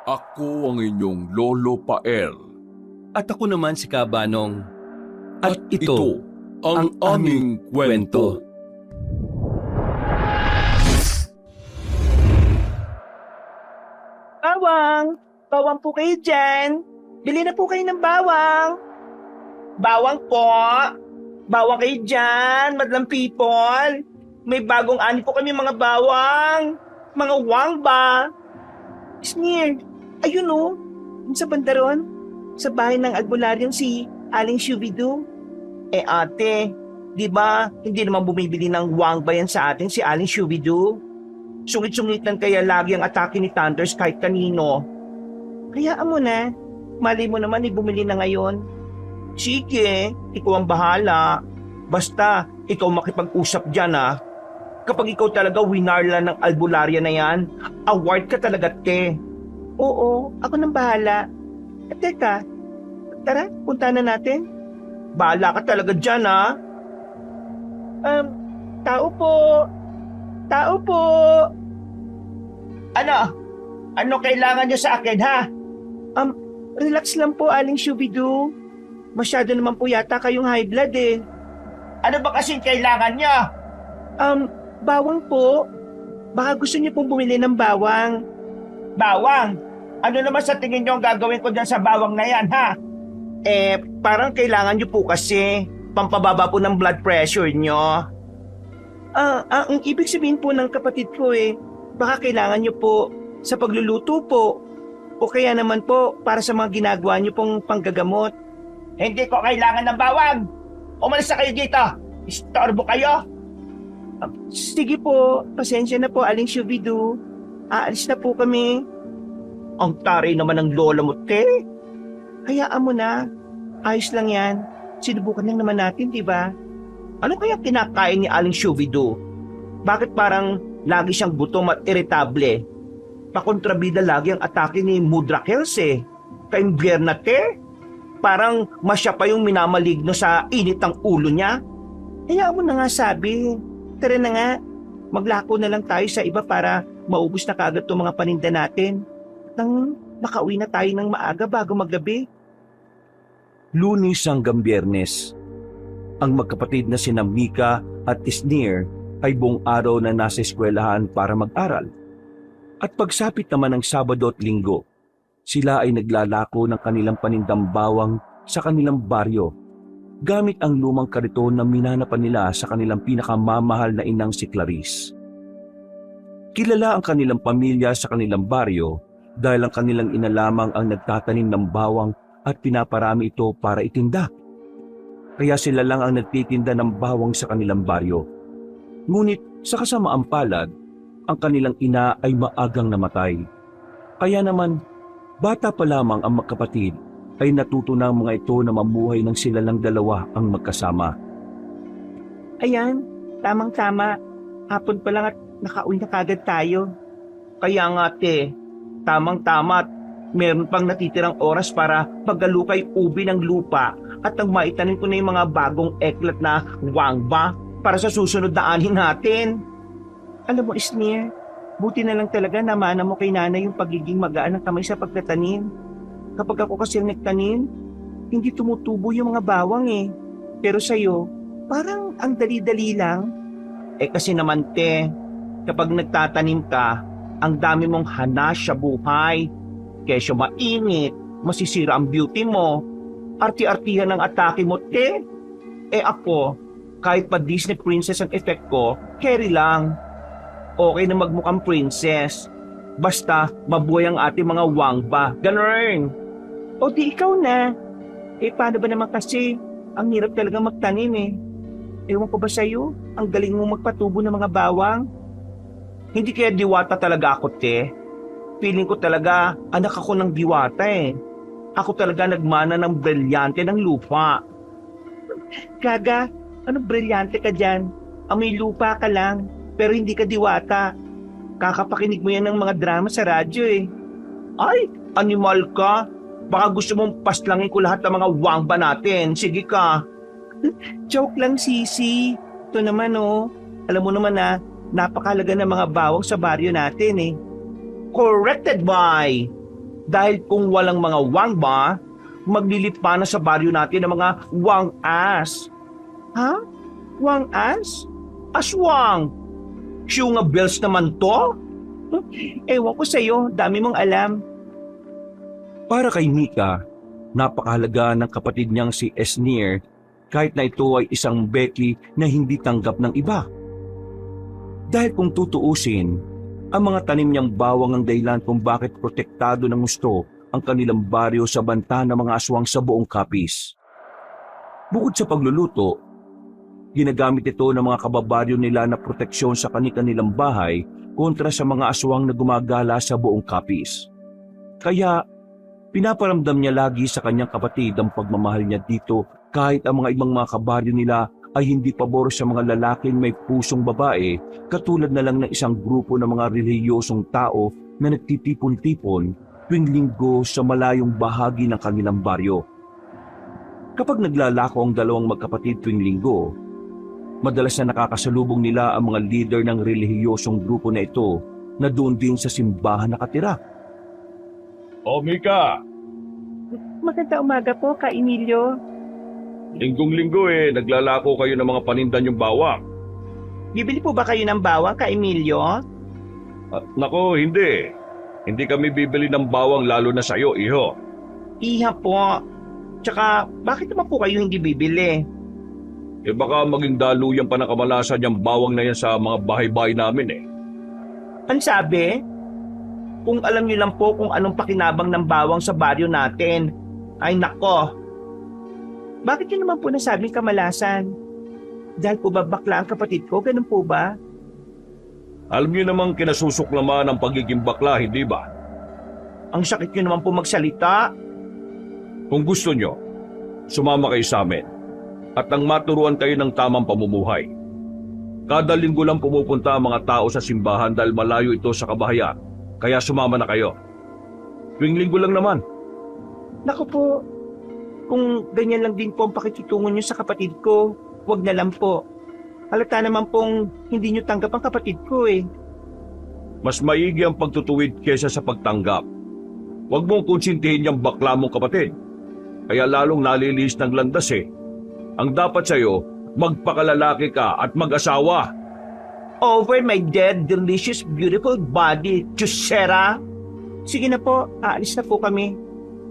Ako ang inyong Lolo Pael. At ako naman si Kabanong. At Ito ang aming kwento. Bawang! Bawang po kayo dyan! Bili na po kayo ng bawang! Bawang po! Bawang kayo dyan, madlang people! May bagong ani po kami mga bawang! Mga wangba! Sneer! Ayun o! Sa bandaron! Sa bahay ng albularyong si Aling Shubidu. Ate, di ba hindi naman bumibili ng wangba yan sa atin si Aling Shubidu? Sungit-sungitan kaya lagi ang atake ni Thunders kahit kanino. Hayaan mo na. Mali mo naman bumili na ngayon. Sige, ikaw ang bahala. Basta, ikaw makipag-usap dyan Kapag ikaw talaga winarla ng albularya na yan, award ka talaga, te. Oo, ako nang bahala. Teka, tara, punta na natin. Bahala ka talaga dyan, Tao po. Tao po. Ano? Ano kailangan nyo sa akin, ha? Relax lang po, Aling Shubidu. Masyado naman po yata kayong high blood, eh. Ano ba kasing kailangan nyo? Bawang po. Baka gusto niyo pong bumili ng bawang. Bawang? Ano naman sa tingin nyo ang gagawin ko dyan sa bawang na yan, ha? Parang kailangan nyo po kasi pampababa po ng blood pressure nyo. Ang ibig sabihin po ng kapatid ko baka kailangan nyo po sa pagluluto po o kaya naman po para sa mga ginagawa nyo pong panggagamot. Hindi ko kailangan ng bawang! Umalis na kayo dito! Istorbo kayo! Sige po, pasensya na po Aling Shubidu. Aalis na po kami. Ang taray naman ng lola mo, te. Hayaan mo na. Ayos lang yan. Sinubukan lang naman natin, di ba? Ano kaya kinakain ni Aling Shubidu? Bakit parang lagi siyang gutom at iritable? Pakontrabida lagi ang atake ni Mudra Hills Kaimbyer na, te. Parang masya pa yung minamaligno sa init ng ulo niya. Hayaan mo na nga sabi. Tara na nga. Maglako na lang tayo sa iba para maubos na kagad itong mga paninda natin. Nang makauwi na tayo ng maaga bago maggabi. Lunes hanggang Biyernes. Ang magkapatid na sina Mika at Isnir ay buong araw na nasa eskwelahan para mag-aral. At pagsapit naman ng Sabado at Linggo, sila ay naglalako ng kanilang panindang bawang sa kanilang baryo gamit ang lumang kariton na minanapan nila sa kanilang pinakamamahal na inang si Clarice. Kilala ang kanilang pamilya sa kanilang baryo dahil ang kanilang ina lamang ang nagtatanim ng bawang at pinaparami ito para itinda. Kaya sila lang ang nagtitinda ng bawang sa kanilang baryo. Ngunit sa kasamaang palad, ang kanilang ina ay maagang namatay. Kaya naman, bata pa lamang ang magkapatid ay natuto ng mga ito na mamuhay ng sila lang dalawa ang magkasama. Ayan, tamang-tama. Hapon pa lang at nakauwi na kagad tayo. Kaya nga, te, tamang-tama at meron pang natitirang oras para paggalukay ubi ng lupa at ang maitanim ko na yung mga bagong eklat na wangba para sa susunod na ani natin. Alam mo, Isnir, buti na lang talaga na maana mo kay nanay yung pagiging magaan ng kamay sa pagtatanim. Kapag ako kasi nagtanim, hindi tumutubo yung mga bawang Pero sa'yo, parang ang dali-dali lang. Kasi naman, te, kapag nagtatanim ka, ang dami mong hana sa buhay. Kesyo mainit, masisira ang beauty mo. Arti-artihan ang atake mo, te. Ako, kahit pa Disney princess ang effect ko, carry lang. Okay na magmukhang princess. Basta mabuhay ang ating mga wangba. Ganun. O di ikaw na. Paano ba naman kasi? Ang hirap talaga magtanim Ewan ko ba sa'yo? Ang galing mo magpatubo ng mga bawang. Hindi kaya diwata talaga ako, te. Feeling ko talaga anak ako ng diwata Ako talaga nagmana ng brilyante ng lupa. Gaga, anong brilyante ka dyan? Amoy lupa ka lang, pero hindi ka diwata. Kakapakinig mo yan ng mga drama sa radyo Ay, animal ka. Baka gusto mong paslangin ko lahat ng mga wangba natin. Sige ka. Joke lang, Sisi. Ito naman alam mo naman napakalaga ng mga bawang sa baryo natin Corrected by Dahil kung walang mga wang ba, maglilit pa na sa baryo natin ng mga wang-as. Ha? Wang-as? Aswang? Syunga bells naman to? Ewan ko sa'yo, dami mong alam. Para kay Mika, napakahalaga ng kapatid niyang si Esnir kahit na ito ay isang Becky na hindi tanggap ng iba. Dahil kung tutuusin, ang mga tanim niyang bawang ang dahilan kung bakit protektado ng gusto ang kanilang baryo sa banta ng mga aswang sa buong Capiz. Bukod sa pagluluto, ginagamit ito ng mga kababaryo nila na proteksyon sa kanilang bahay kontra sa mga aswang na gumagala sa buong Capiz. Kaya pinaparamdam niya lagi sa kanyang kapatid ang pagmamahal niya dito kahit ang mga ibang mga kabaryo nila ay hindi pabor sa mga lalaking may pusong babae katulad na lang ng isang grupo ng mga relihiyosong tao na nagtitipon-tipon tuwing linggo sa malayong bahagi ng kanilang baryo. Kapag naglalako ang dalawang magkapatid tuwing linggo, madalas na nakakasalubong nila ang mga leader ng relihiyosong grupo na ito na doon din sa simbahan nakatira. O Mika, Maganda umaga po, Ka Emilio. linggong-linggo naglalako kayo ng mga paninda niyong bawang. Bibili po ba kayo ng bawang, Ka Emilio? Nako, hindi. Hindi kami bibili ng bawang lalo na sa'yo, iho. Iha po. Tsaka, bakit naman po kayo hindi bibili? Baka maging daluyan pa ng kamalasan yung bawang na yan sa mga bahay-bahay namin Ang sabi? Kung alam niyo lang po kung anong pakinabang ng bawang sa baryo natin. Ay nako. Bakit yun naman po nasabing kamalasan? Dahil po ba bakla ang kapatid ko? Ganun po ba? Alam niyo namang kinasusuklaman ang pagiging bakla, hindi ba? Ang sakit nyo naman po magsalita. Kung gusto nyo, sumama kayo sa amin at nang maturuan kayo ng tamang pamumuhay. Kada linggo lang pumupunta ang mga tao sa simbahan dahil malayo ito sa kabahayan, kaya sumama na kayo. Tuwing linggo lang naman. Naku po, kung ganyan lang din po ang pakikitungo nyo sa kapatid ko, wag na lang po. Halata naman pong hindi nyo tanggap ang kapatid ko Mas maigi ang pagtutuwid kesa sa pagtanggap. Huwag mong konsintihin yung bakla mong kapatid. Kaya lalong nalilis ng landas Ang dapat sa'yo, magpakalalaki ka at mag-asawa. Over my dead, delicious, beautiful body, Chusera. Sige na po, aalis na po kami.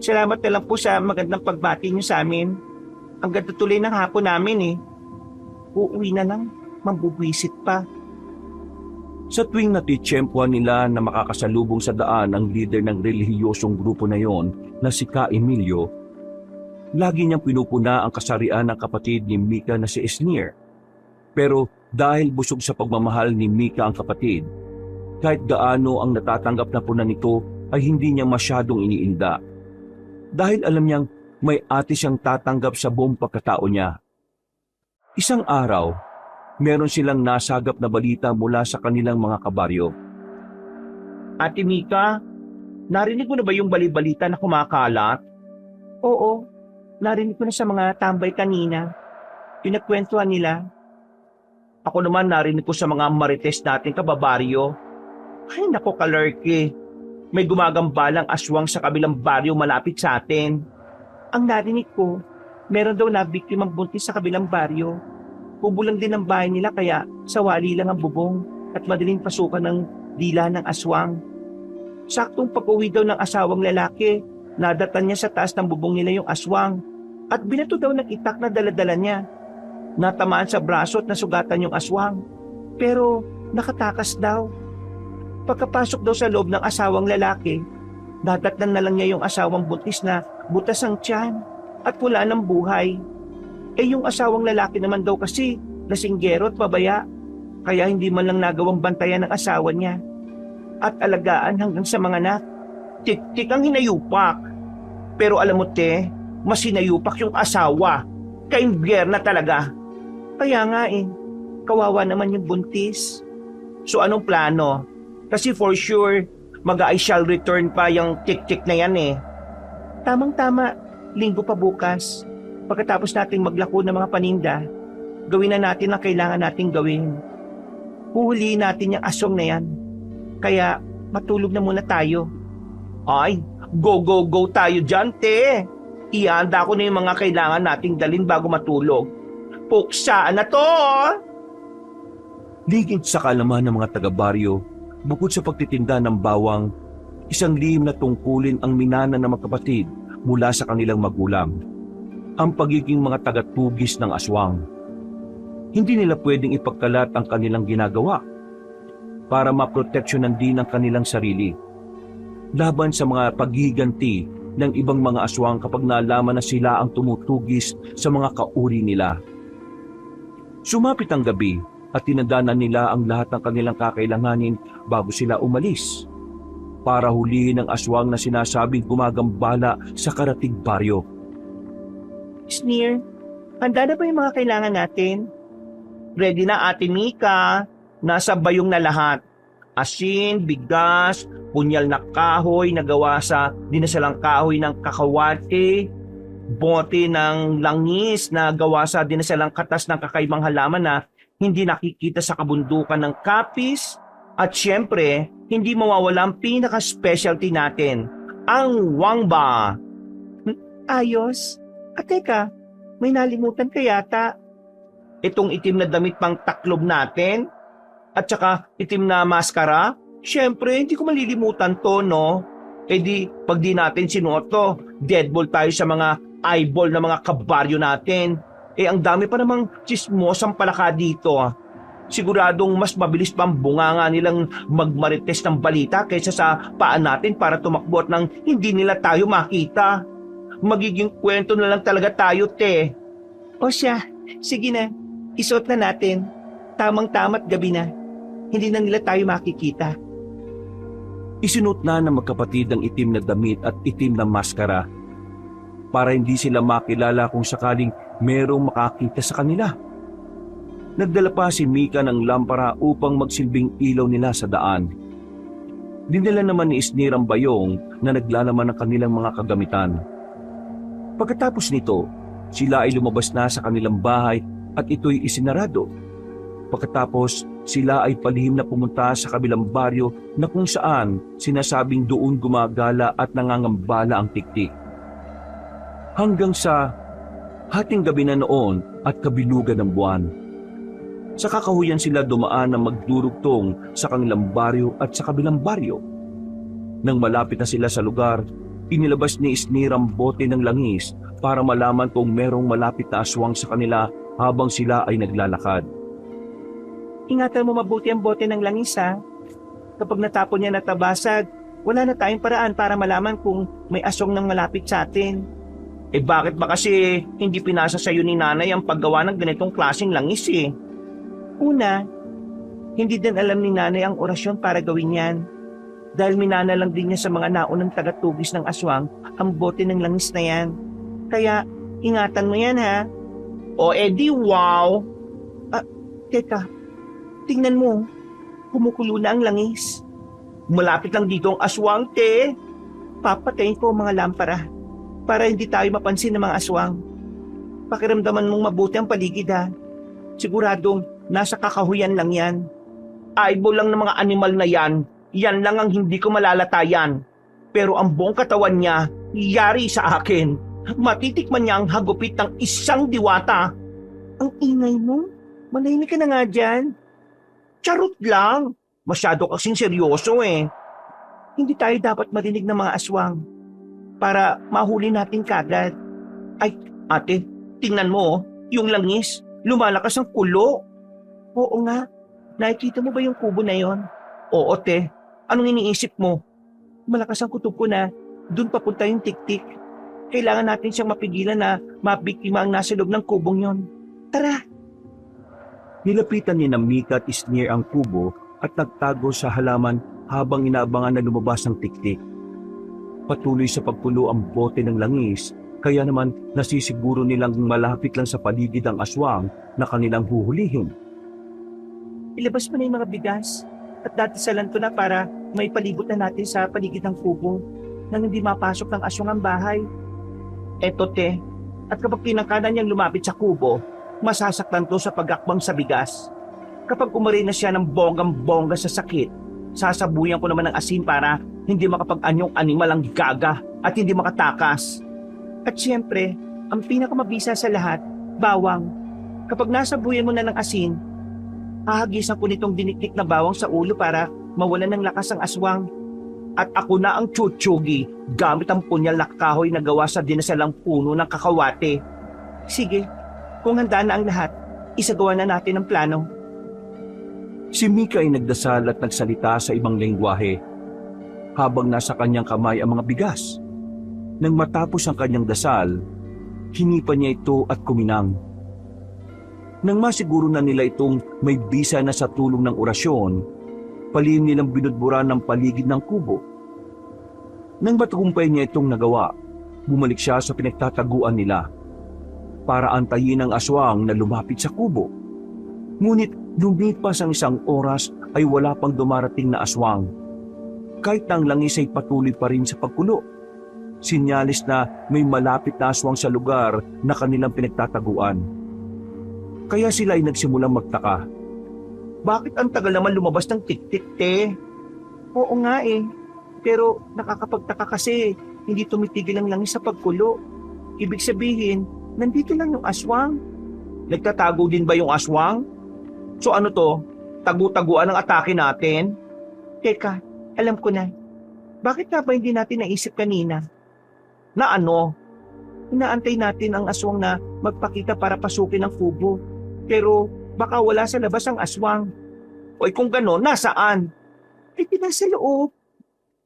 Salamat na lang po sa magandang pagbati nyo sa amin. Ang ganda tuloy ng hapon namin Uuwi na lang, mambubwisit pa. Sa tuwing natitsyempuan nila na makakasalubong sa daan ang leader ng relihiyosong grupo na yon na si Ka Emilio, lagi niyang pinupuna ang kasarian ng kapatid ni Mika na si Esnir. Pero dahil busog sa pagmamahal ni Mika ang kapatid, kahit gaano ang natatanggap na puna nito ay hindi niya masyadong iniinda. Dahil alam niyang may ate siyang tatanggap sa buong pagkatao niya. Isang araw, meron silang nasagap na balita mula sa kanilang mga kabaryo. Ate Mika, narinig mo na ba yung balibalita na kumakalat? Oo, narinig ko na sa mga tambay kanina. Pinagkwentuhan nila. Ako naman narinig ko sa mga marites nating kababaryo. Ay nako kalerki, may gumagambalang aswang sa kabilang baryo malapit sa atin. Ang narinig ko, meron daw na biktimang buntis sa kabilang baryo. Bubulang din ang bahay nila kaya sawali lang ang bubong at madaling pasukan ng dila ng aswang. Saktong pag-uwi daw ng asawang lalaki, nadatan niya sa taas ng bubong nila yung aswang at binato daw ng itak na daladala niya. Natamaan sa braso at nasugatan yung aswang, pero nakatakas daw. Pagkapasok daw sa loob ng asawang lalaki, nadatnan na lang niya yung asawang buntis na butas ang tiyan at wala ng buhay. Yung asawang lalaki naman daw kasi lasinggero at pabaya, kaya hindi man lang nagawang bantayan ng asawa niya at alagaan hanggang sa mga anak. Tik-tik ang hinayupak. Pero alam mo mas hinayupak yung asawa. Kaimbyer na talaga. Kaya nga kawawa naman yung buntis. So anong plano? Kasi for sure, mag-I shall return pa yung tik-tik na yan Tamang-tama, linggo pa bukas. Pagkatapos nating maglako ng mga paninda, gawin na natin ang kailangan nating gawin. Huhulihin natin yung aswang na yan. Kaya matulog na muna tayo. Ay, Go, go, go tayo dyan, te. Ihanda ko na yung mga kailangan nating dalhin bago matulog. Puksaan na to! Ligid sa kaalaman ng mga taga-baryo, bukod sa pagtitinda ng bawang, isang lihim na tungkulin ang minana ng magkapatid mula sa kanilang magulang, ang pagiging mga tagatugis ng aswang. Hindi nila pwedeng ipagkalat ang kanilang ginagawa para maproteksyonan din ang kanilang sarili laban sa mga paghiganti ng ibang mga aswang kapag nalaman na sila ang tumutugis sa mga kauri nila. Sumapit ang gabi at tinadanan nila ang lahat ng kanilang kakailanganin bago sila umalis para hulihin ang aswang na sinasabing gumagambala sa karatig baryo. Sneer, handa na ba yung mga kailangan natin? Ready na, Ate Mika. Nasa bayong na lahat. Asin, bigas, punyal na kahoy na gawa sa dinasalang kahoy ng kakawate, bote ng langis na gawa sa dinasalang katas ng kakaibang halaman na hindi nakikita sa kabundukan ng kapis, at syempre, hindi mawawala ang pinaka-specialty natin, ang wangba. Ayos. At teka, may nalimutan ka yata. Itong itim na damit pang taklob natin, at saka itim na maskara, syempre, hindi ko malilimutan to, no? Eh di, pag di natin sinuot to, deadball tayo sa mga eyeball na mga kabaryo natin. Eh, ang dami pa namang chismosang palaka dito. Siguradong mas mabilis pang bunganga nilang magmarites ng balita kaysa sa paan natin para tumakbo at nang hindi nila tayo makita. Magiging kwento na lang talaga tayo, te. O siya, sige na, isuot na natin. Tamang-tama't gabi na. Hindi na nila tayo makikita. Isinuot na ng magkapatid ang itim na damit at itim na maskara para hindi sila makilala kung sakaling merong makakita sa kanila. Nagdala pa si Mika ng lampara upang magsilbing ilaw nila sa daan. Dinala naman ni Isnir ang bayong na naglalaman ng kanilang mga kagamitan. Pagkatapos nito, sila ay lumabas na sa kanilang bahay at ito'y isinarado. Pagkatapos, sila ay palihim na pumunta sa kabilang baryo na kung saan sinasabing doon gumagala at nangangambala ang tiktik. Hanggang sa hating gabi na noon at kabilugan ng buwan. Sa kakahuyan sila dumaan na magdurugtong sa kanilang baryo at sa kabilang baryo. Nang malapit na sila sa lugar, inilabas ni Isnir ang bote ng langis para malaman kung merong malapit na aswang sa kanila habang sila ay naglalakad. Ingatan mo mabuti ang bote ng langis, ha? Kapag natapon niya natabasag, wala na tayong paraan para malaman kung may aswang nang malapit sa atin. Eh bakit ba kasi hindi pinasa sa'yo ni nanay ang paggawa ng ganitong klaseng langis eh? Una, hindi din alam ni nanay ang orasyon para gawin yan. Dahil minana lang din niya sa mga naunang tagatugis ng aswang ang bote ng langis na yan. Kaya, ingatan mo yan, ha? O edi wow! Teka, tingnan mo, kumukulo na ang langis. Malapit lang dito ang aswang, te. Papatayin ko ang mga lampara para hindi tayo mapansin ng mga aswang. Pakiramdaman mong mabuti ang paligid, ha. Siguradong nasa kakahuyan lang yan. Eyeball lang ng mga animal na yan. Yan lang ang hindi ko malalatayan. Pero ang buong katawan niya, yari sa akin. Matitikman niya ang hagupit ng isang diwata. Ang ingay mo? Manahimik ka na nga dyan. Charot lang. Masyado kasing seryoso eh. Hindi tayo dapat marinig ng mga aswang para mahuli natin kagad. Ay, ate, tingnan mo, yung langis, lumalakas ang kulo. Oo nga, nakikita mo ba yung kubo na yon? Oo, te. Anong iniisip mo? Malakas ang kutob ko na doon papunta yung tiktik. Kailangan natin siyang mapigilan na mabiktima ang nasa loob ng kubong yon. Tara! Nilapitan ni Mika at Isnir ang kubo at nagtago sa halaman habang inaabangan na lumabas ang tiktik. Patuloy sa pagpulo ang bote ng langis, kaya naman nasisiguro nilang malapit lang sa paligid ang aswang na kanilang huhulihin. Ilabas mo na yung mga bigas at datisalan ko na para may palibot na natin sa paligid ng kubo nang hindi mapasok ng aswang ang bahay. Eto, te, at kapag pinangkanan niyang lumapit sa kubo, masasaktan to sa pagakbang sa bigas. Kapag umari na siya ng bonggang-bongga sa sakit, sasabuyan ko naman ng asin para hindi makapag-anyong animal ang gaga at hindi makatakas. At siyempre, ang pinakamabisa sa lahat, bawang. Kapag nasabuyan mo na ng asin, hahagisan ko nitong dinikdik na bawang sa ulo para mawalan ng lakas ang aswang. At ako na ang chuchugi gamit ang punyal na kahoy na gawa sa dinasalang puno ng kakawate. Sige, kung handa na ang lahat, isagawa na natin ang plano. Si Mika ay nagdasal at nagsalita sa ibang lengguwahe habang nasa kanyang kamay ang mga bigas. Nang matapos ang kanyang dasal, hinipan niya ito at kuminang. Nang masiguro na nila itong may bisa na sa tulong ng orasyon, palihim nilang binudburan ng paligid ng kubo. Nang matagumpay niya itong nagawa, bumalik siya sa pinagtataguan nila para antayin ang aswang na lumapit sa kubo. Ngunit lumipas ang 1 oras ay wala pang dumarating na aswang. Kahit na ang langis ay patuloy pa rin sa pagkulo. Sinyalis na may malapit na aswang sa lugar na kanilang pinagtataguan. Kaya sila ay nagsimulang magtaka. Bakit ang tagal naman lumabas ng tik-tik, te? Oo nga eh. Pero nakakapagtaka kasi hindi tumitigil ang langis sa pagkulo. Ibig sabihin, nandito lang yung aswang. Nagtatago din ba yung aswang? So ano to? Tagu-taguan ang atake natin? Teka, alam ko na. Bakit nga ba hindi natin naisip kanina? Na ano? Inaantay natin ang aswang na magpakita para pasukin ang kubo. Pero baka wala sa labas ang aswang. O kung gano'n, nasaan? Nasa loob.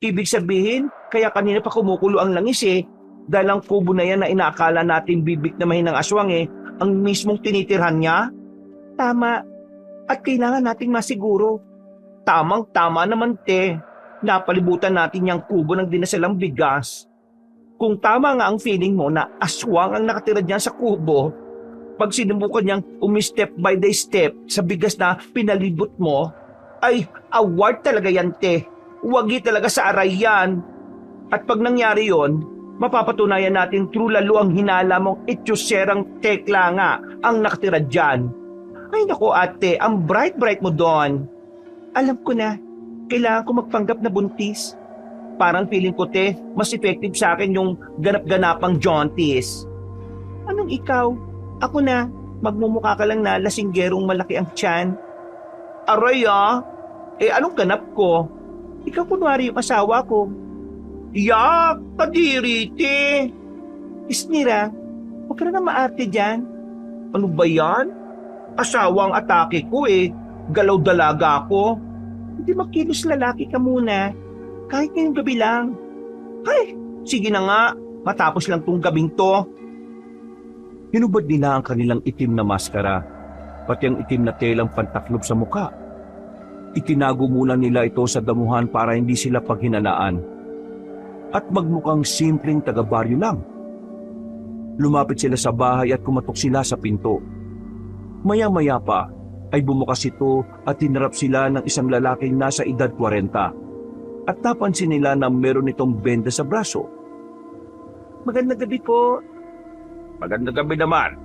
Ibig sabihin, kaya kanina pa kumukulo ang langis eh. Dahil ang kubo na yan na inaakala natin bibiktimahin ng aswang eh, ang mismong tinitirhan niya? Tama. At kailangan nating masiguro. Tamang-tama naman, te. Napalibutan natin yung kubo ng dinasalang bigas. Kung tama nga ang feeling mo na aswang ang nakatira diyan sa kubo, pag sinubukan niyang umi-step by the step sa bigas na pinalibot mo, ay award talaga yan, te. Wagi talaga sa aray yan. At pag nangyari yon, mapapatunayan natin true lalo ang hinala mong itsuserang tekla nga ang nakatira dyan. Ay nako ate, ang bright-bright mo doon. Alam ko na, kailangan ko magpanggap na buntis. Parang feeling ko, te, mas effective sa akin yung ganap-ganapang jaunties. Anong ikaw? Ako na, magmumukha ka lang na lasinggerong malaki ang tiyan. Aray anong ganap ko? Ikaw kunwari yung asawa ko. Yak, kadiri, te. Isnira, huwag ka na maarte dyan. Ano ba yan? Asawa ang atake ko eh. Galaw dalaga ako. Hindi makilos lalaki ka muna. Kahit ngayong gabi lang. Ay, sige na nga. Matapos lang tong gabing to. Hinubad nila ang kanilang itim na maskara, pati ang itim na telang pantaklob sa muka. Itinago muna nila ito sa damuhan para hindi sila paghinanaan. At magmukhang simpleng taga-baryo lang. Lumapit sila sa bahay at kumatok sila sa pinto. Maya-maya pa ay bumukas ito at hinarap sila ng isang lalaking nasa edad 40. At napansin nila na meron itong benda sa braso. Magandang gabi po. Magandang gabi naman.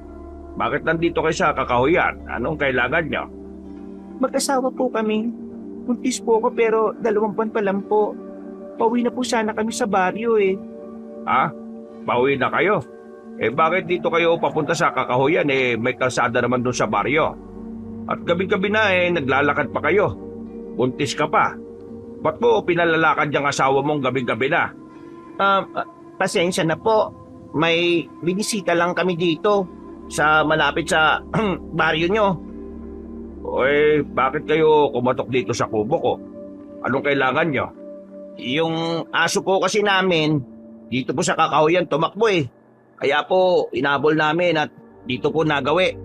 Bakit nandito kayo sa kakahuyan? Anong kailangan niyo? Mag-asawa po kami. Buntis po ako pero 2 buwan pa lang po. Pauwi na po sana kami sa baryo eh. Pauwi na kayo? Bakit dito kayo papunta sa kakahuyan may kalsada naman doon sa baryo? At gabi-gabi na naglalakad pa kayo. Buntis ka pa. Ba't mo pinalalakad yung asawa mong gabi-gabi na? Pasensya na po. May binisita lang kami dito sa malapit sa baryo nyo. Bakit kayo kumatok dito sa kubo ko? Anong kailangan nyo? Yung aso po kasi namin, dito po sa kakahuyan tumakbo eh. Kaya po inabol namin at dito po nagawi.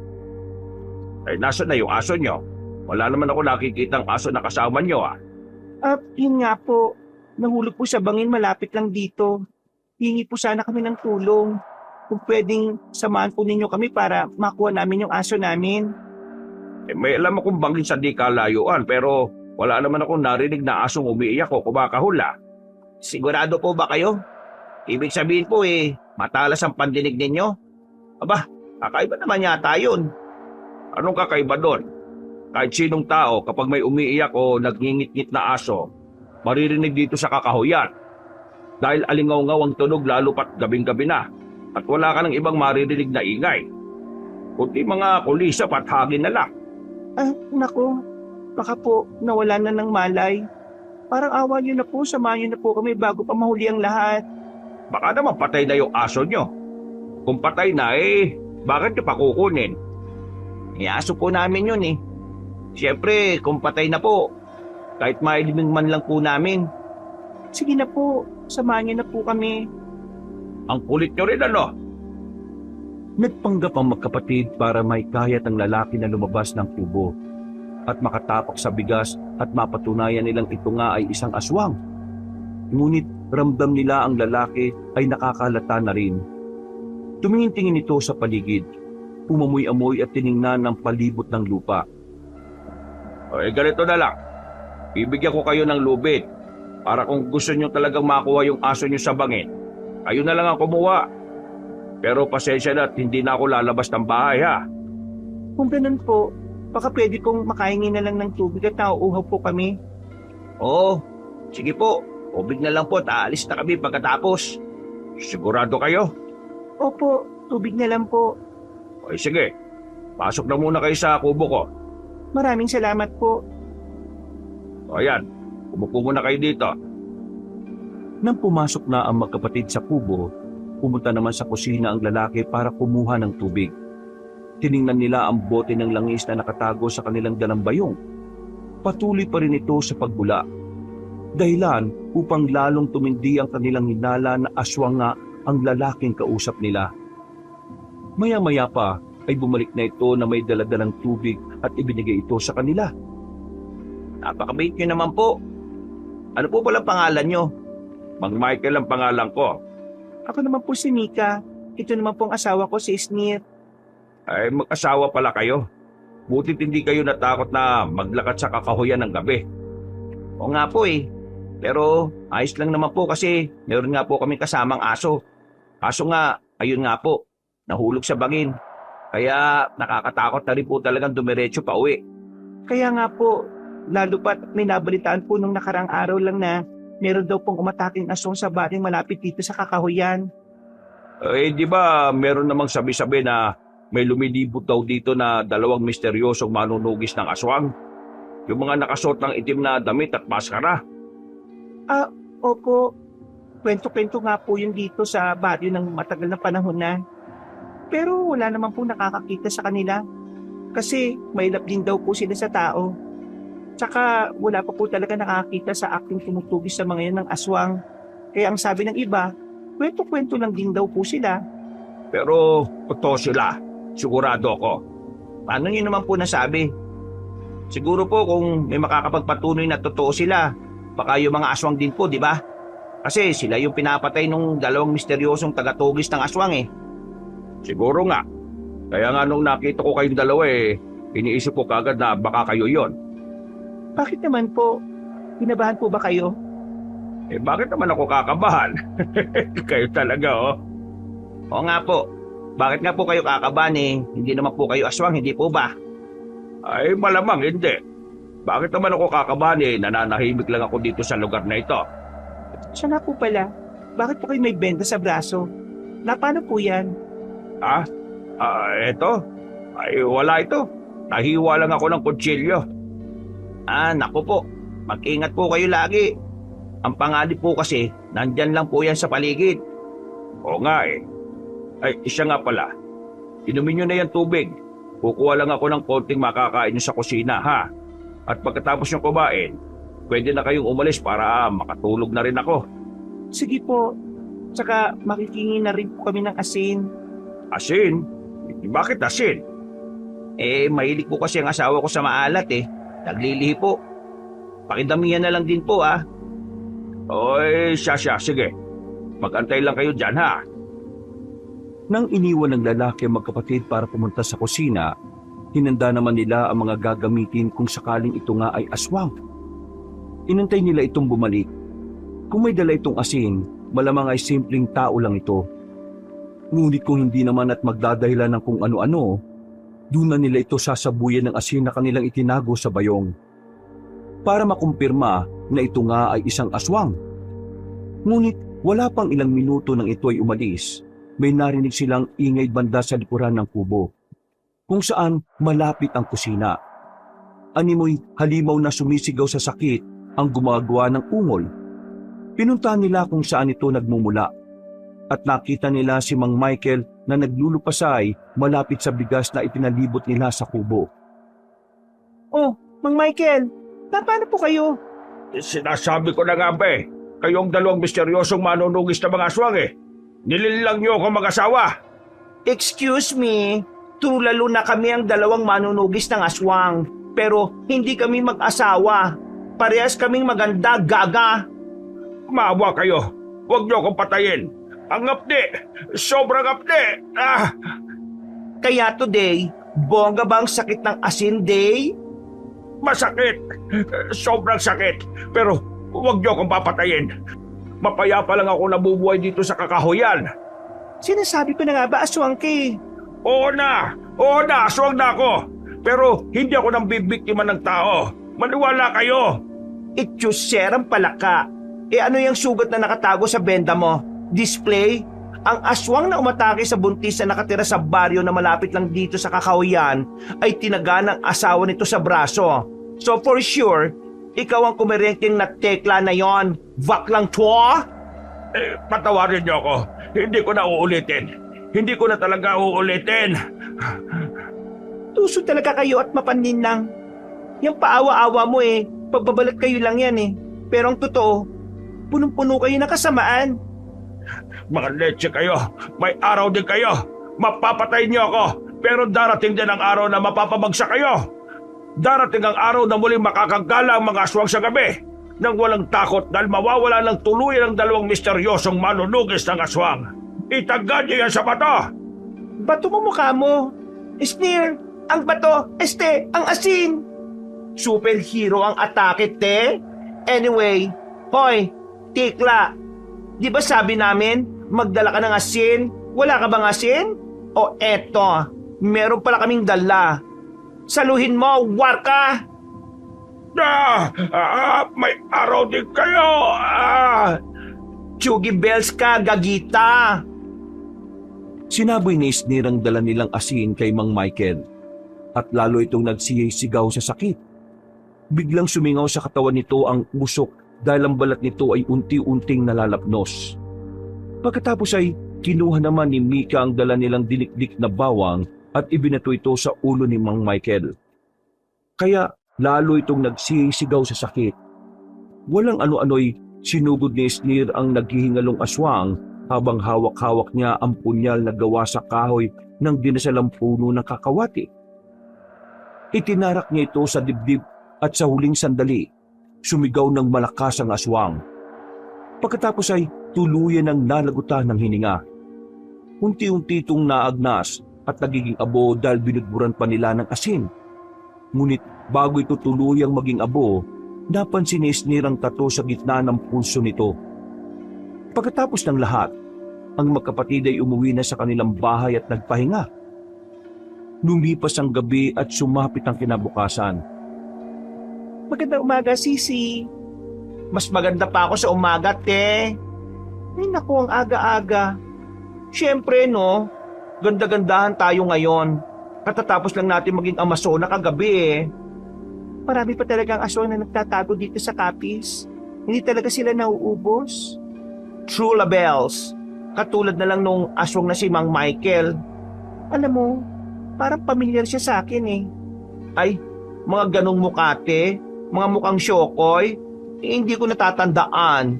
Nasa na yung aso nyo? Wala naman ako nakikitang aso na kasama nyo Yun nga po. Nahulog po sa bangin malapit lang dito. Hingi po sana kami ng tulong. Kung pwedeng samahan po ninyo kami para makuha namin yung aso namin. May alam akong bangin sa di kalayuan pero wala naman akong narinig na asong umiiyak o kumakahula. Sigurado po ba kayo? Ibig sabihin po matalas ang pandinig ninyo. Aba, kakaiba naman yata yun. Anong kakaiba doon? Kahit sinong tao kapag may umiiyak o nagngingit-ngit na aso, maririnig dito sa kakahuyan. Dahil alingaw-ngaw ang tunog lalo pat gabing-gabi na at wala ka ng ibang maririnig na ingay. Kundi mga kulisap at hangin na lang. Naku, baka po nawala na ng malay. Parang awa niyo na po, samahan niyo na po kami bago pa mahuli ang lahat. Baka naman patay na yung aso nyo. Kung patay na bakit nyo pa kukunin? Aso po namin yun eh. Siyempre, kung patay na po, kahit mailibing man lang po namin. Sige na po, samahan niyo na po kami. Ang kulit nyo rin ano? Nagpanggap ang magkapatid para may kayat ang lalaki na lumabas ng kubo at makatapak sa bigas at mapatunayan nilang ito nga ay isang aswang. Ngunit ramdam nila ang lalaki ay nakakalata na rin. Tumingin-tingin ito sa paligid, umamoy-amoy at tiningnan ng palibot ng lupa. Ganito na lang. Bibigyan ko kayo ng lubid para kung gusto nyo talagang makuha yung aso nyo sa bangin, kayo na lang ang kumuha. Pero pasensya na at hindi na ako lalabas ng bahay ha. Kung ganun po, baka pwede pong makahingi na lang ng tubig at nauuhaw po kami. Oo, sige po. Tubig na lang po at aalis na kami pagkatapos. Sigurado kayo? Opo, tubig na lang po. Sige, pasok na muna kayo sa kubo ko. Maraming salamat po. Ayan, umupo muna kayo dito. Nang pumasok na ang magkapatid sa kubo, pumunta naman sa kusina ang lalaki para kumuha ng tubig. Tiningnan nila ang bote ng langis na nakatago sa kanilang dalang bayong. Patuloy pa rin ito sa pagbula. Dahilan upang lalong tumindi ang kanilang hinala na aswang nga ang lalaking kausap nila. Maya-maya pa ay bumalik na ito na may daladalang tubig at ibinigay ito sa kanila. Napakabait niyo naman po. Ano po pala pangalan niyo? Mang Michael ang pangalan ko. Ako naman po si Mika. Ito naman pong asawa ko si Snir. Mag-asawa pala kayo. Butit hindi kayo natakot na maglakad sa kakahuyan ng gabi. Oo nga po eh. Pero ayos lang naman po kasi meron nga po kami kasamang aso. Aso nga, ayun nga po, nahulog sa bangin. Kaya nakakatakot na rin po talagang dumiretso pa uwi. Kaya nga po, lalo pat may nabalitaan po nung nakarang araw lang na meron daw pong umataking asong sa bating malapit dito sa kakahuyan. Di ba meron namang sabi-sabi na may lumilibot daw dito na dalawang misteryosong manunugis ng aswang? Yung mga nakasuot ng itim na damit at maskara. Opo. Kwento-kwento nga po yun dito sa baryo ng matagal na panahon na. Pero wala naman po nakakakita sa kanila. Kasi mailap din daw po sila sa tao. Tsaka wala pa po talaga nakakita sa acting tumutugis sa mga yan ng aswang. Kaya ang sabi ng iba, kwento-kwento lang din daw po sila. Pero totoo sila. Sigurado ako. Paano niyo naman po nasabi? Siguro po kung may makakapagpatuloy na totoo sila, baka yung mga aswang din po, di ba? Kasi sila yung pinapatay nung dalawang misteryosong tagatugis ng aswang eh. Siguro nga. Kaya nga nung nakita ko kayong dalawa iniisip ko kagad na baka kayo yon. Bakit naman po? Kinabahan po ba kayo? Bakit naman ako kakabahan? Kayo talaga Oo nga po. Bakit nga po kayo kakabahan Hindi naman po kayo aswang, hindi po ba? Ay malamang hindi. Bakit naman ako kakabahan nananahimik lang ako dito sa lugar na ito. Siya nga po pala. Bakit po kayo may benda sa braso? Paano po yan? Eto? Ay wala ito. Nahiwa lang ako ng kutsilyo. Naku po. Mag-ingat po kayo lagi. Ang panganib po kasi, nandyan lang po yan sa paligid. Oo nga Ay, siya nga pala. Inumin nyo na yung tubig. Kukuha lang ako ng konting makakain nyo sa kusina, ha? At pagkatapos nyo kumain, pwede na kayong umalis para makatulog na rin ako. Sige po. Tsaka makikingi na rin po kami ng asin. Asin? Bakit asin? Mahilig po kasi ang asawa ko sa maalat Naglilihi po. Pakidamihan na lang din po Oy, siya, sige. Mag-antay lang kayo dyan, ha? Nang iniwan ng lalaki ang magkapatid para pumunta sa kusina, hinanda naman nila ang mga gagamitin kung sakaling ito nga ay aswang. Inantay nila itong bumalik. Kung may dala itong asin, malamang ay simpleng tao lang ito. Ngunit kung hindi naman at magdadahilan ng kung ano-ano, Doon na nila ito sasabuyan ng asin na kanilang itinago sa bayong. Para makumpirma na ito nga ay isang aswang. Ngunit wala pang ilang minuto nang ito ay umalis, may narinig silang ingay banda sa likuran ng kubo, kung saan malapit ang kusina. Animoy halimaw na sumisigaw sa sakit ang gumagawa ng ungol. Pinuntahan nila kung saan ito nagmumula at nakita nila si Mang Michael na naglulupasay malapit sa bigas na ipinalibot nila sa kubo. Oh, Mang Michael, paano po kayo? Sinasabi ko na nga ba eh, kayong dalawang misteryosong manunugis na mga aswang eh. Nililang niyo akong mag-asawa. Excuse me, tulalo na kami ang dalawang manunugis ng aswang. Pero hindi kami mag-asawa. Parehas kaming maganda, gaga. Maawa kayo, huwag niyo akong patayin. Ang ngapdi, sobrang ngapdi. Kaya today, bongga ba ang sakit ng asin day? Masakit, sobrang sakit. Pero huwag niyo akong papatayin. Mapayapa lang ako nabubuhay dito sa kakahuyan. Sinasabi ko na nga ba aswang ka? Oo na, aswang na ako. Pero hindi ako nang bibiktima ng tao. Maniwala kayo. Itsuserang palaka. Ano yung sugat na nakatago sa benda mo? Display? Ang aswang na umatake sa buntis na nakatira sa baryo na malapit lang dito sa kakahuyan ay tinaga ng asawa nito sa braso. So for sure, ikaw ang kumerengking na tekla na yon. Vaklang twa? Patawarin niyo ako. Hindi ko na uulitin. Hindi ko na talaga uulitin. Tuso talaga kayo at mapanin lang. Yung paawa-awa mo pagbabalat kayo lang yan Pero ang totoo, punong-puno kayo ng kasamaan. Mga leche kayo, may araw din kayo. Mapapatay niyo ako, pero darating din ang araw na mapapabagsak kayo. Darating ang araw na muling makakagala ang mga aswang sa gabi nang walang takot dahil mawawala ng tuluyan ang dalawang misteryosong manunugis ng aswang. Itagad niyo yan sa bato! Bato mo mukha mo. Sneer, ang bato, ang asin. Superhero ang atake, te. Anyway, hoy, tikla. Di ba sabi namin, magdala ka ng asin? Wala ka bang asin? O eto, meron pala kaming dala. Saluhin mo, warka! May araw din kayo! Chugi bells ka, gagita! Sinaboy ni Sneer ang dala nilang asin kay Mang Michael at lalo itong nagsisigaw sa sakit. Biglang sumingaw sa katawan nito ang usok dahil ang balat nito ay unti-unting nalalapnos. Pagkatapos ay kinuha naman ni Mika ang dala nilang dinikdik na bawang at ibinato ito sa ulo ni Mang Michael. Kaya lalo itong nagsisigaw sa sakit. Walang ano-ano'y sinugod ni Sneer ang naghihingalong aswang habang hawak-hawak niya ang punyal na gawa sa kahoy ng dinasalang puno ng kakawati. Itinarak niya ito sa dibdib at sa huling sandali, sumigaw ng malakas ang aswang. Pagkatapos ay tuluyan ng nalagutan ng hininga. Unti-unti itong naagnas at nagiging abo dahil binudburan pa nila ng asin. Ngunit bago ito tuluyang maging abo, napansin ni Sneer ang tato sa gitna ng pulso nito. Pagkatapos ng lahat, ang magkapatid ay umuwi na sa kanilang bahay at nagpahinga. Lumipas ang gabi at sumapit ang kinabukasan. Magandang umaga, Sisi. Mas maganda pa ako sa umaga, te. Ay naku, ang aga-aga. Siyempre, no, ganda-gandahan tayo ngayon. Katatapos lang natin maging Amazona kagabi Marami pa talagang aswang na nagtatago dito sa Capiz. Hindi talaga sila nauubos. True, Labels. Katulad na lang nung aswang na si Mang Michael. Alam mo, parang pamilyar siya sa akin Ay, mga ganong mukate, mga mukhang syokoy, hindi ko natatandaan.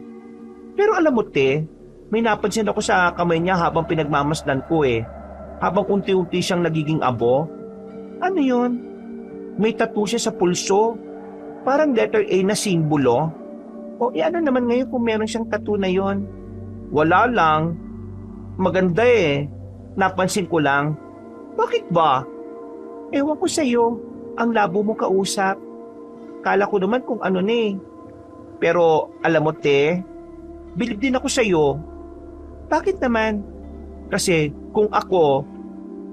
Pero alam mo, te, may napansin ako sa kamay niya habang pinagmamasdan ko Habang unti-unti siyang nagiging abo. Ano yun? May tattoo siya sa pulso. Parang letter A na simbolo. O ano naman ngayon kung meron siyang tattoo na yon? Wala lang. Maganda Napansin ko lang. Bakit ba? Ewan ko sa'yo. Ang labo mo kausap. Kala ko naman kung ano Pero alam mo, te, bilib din ako sa'yo. Bakit naman? Kasi kung ako,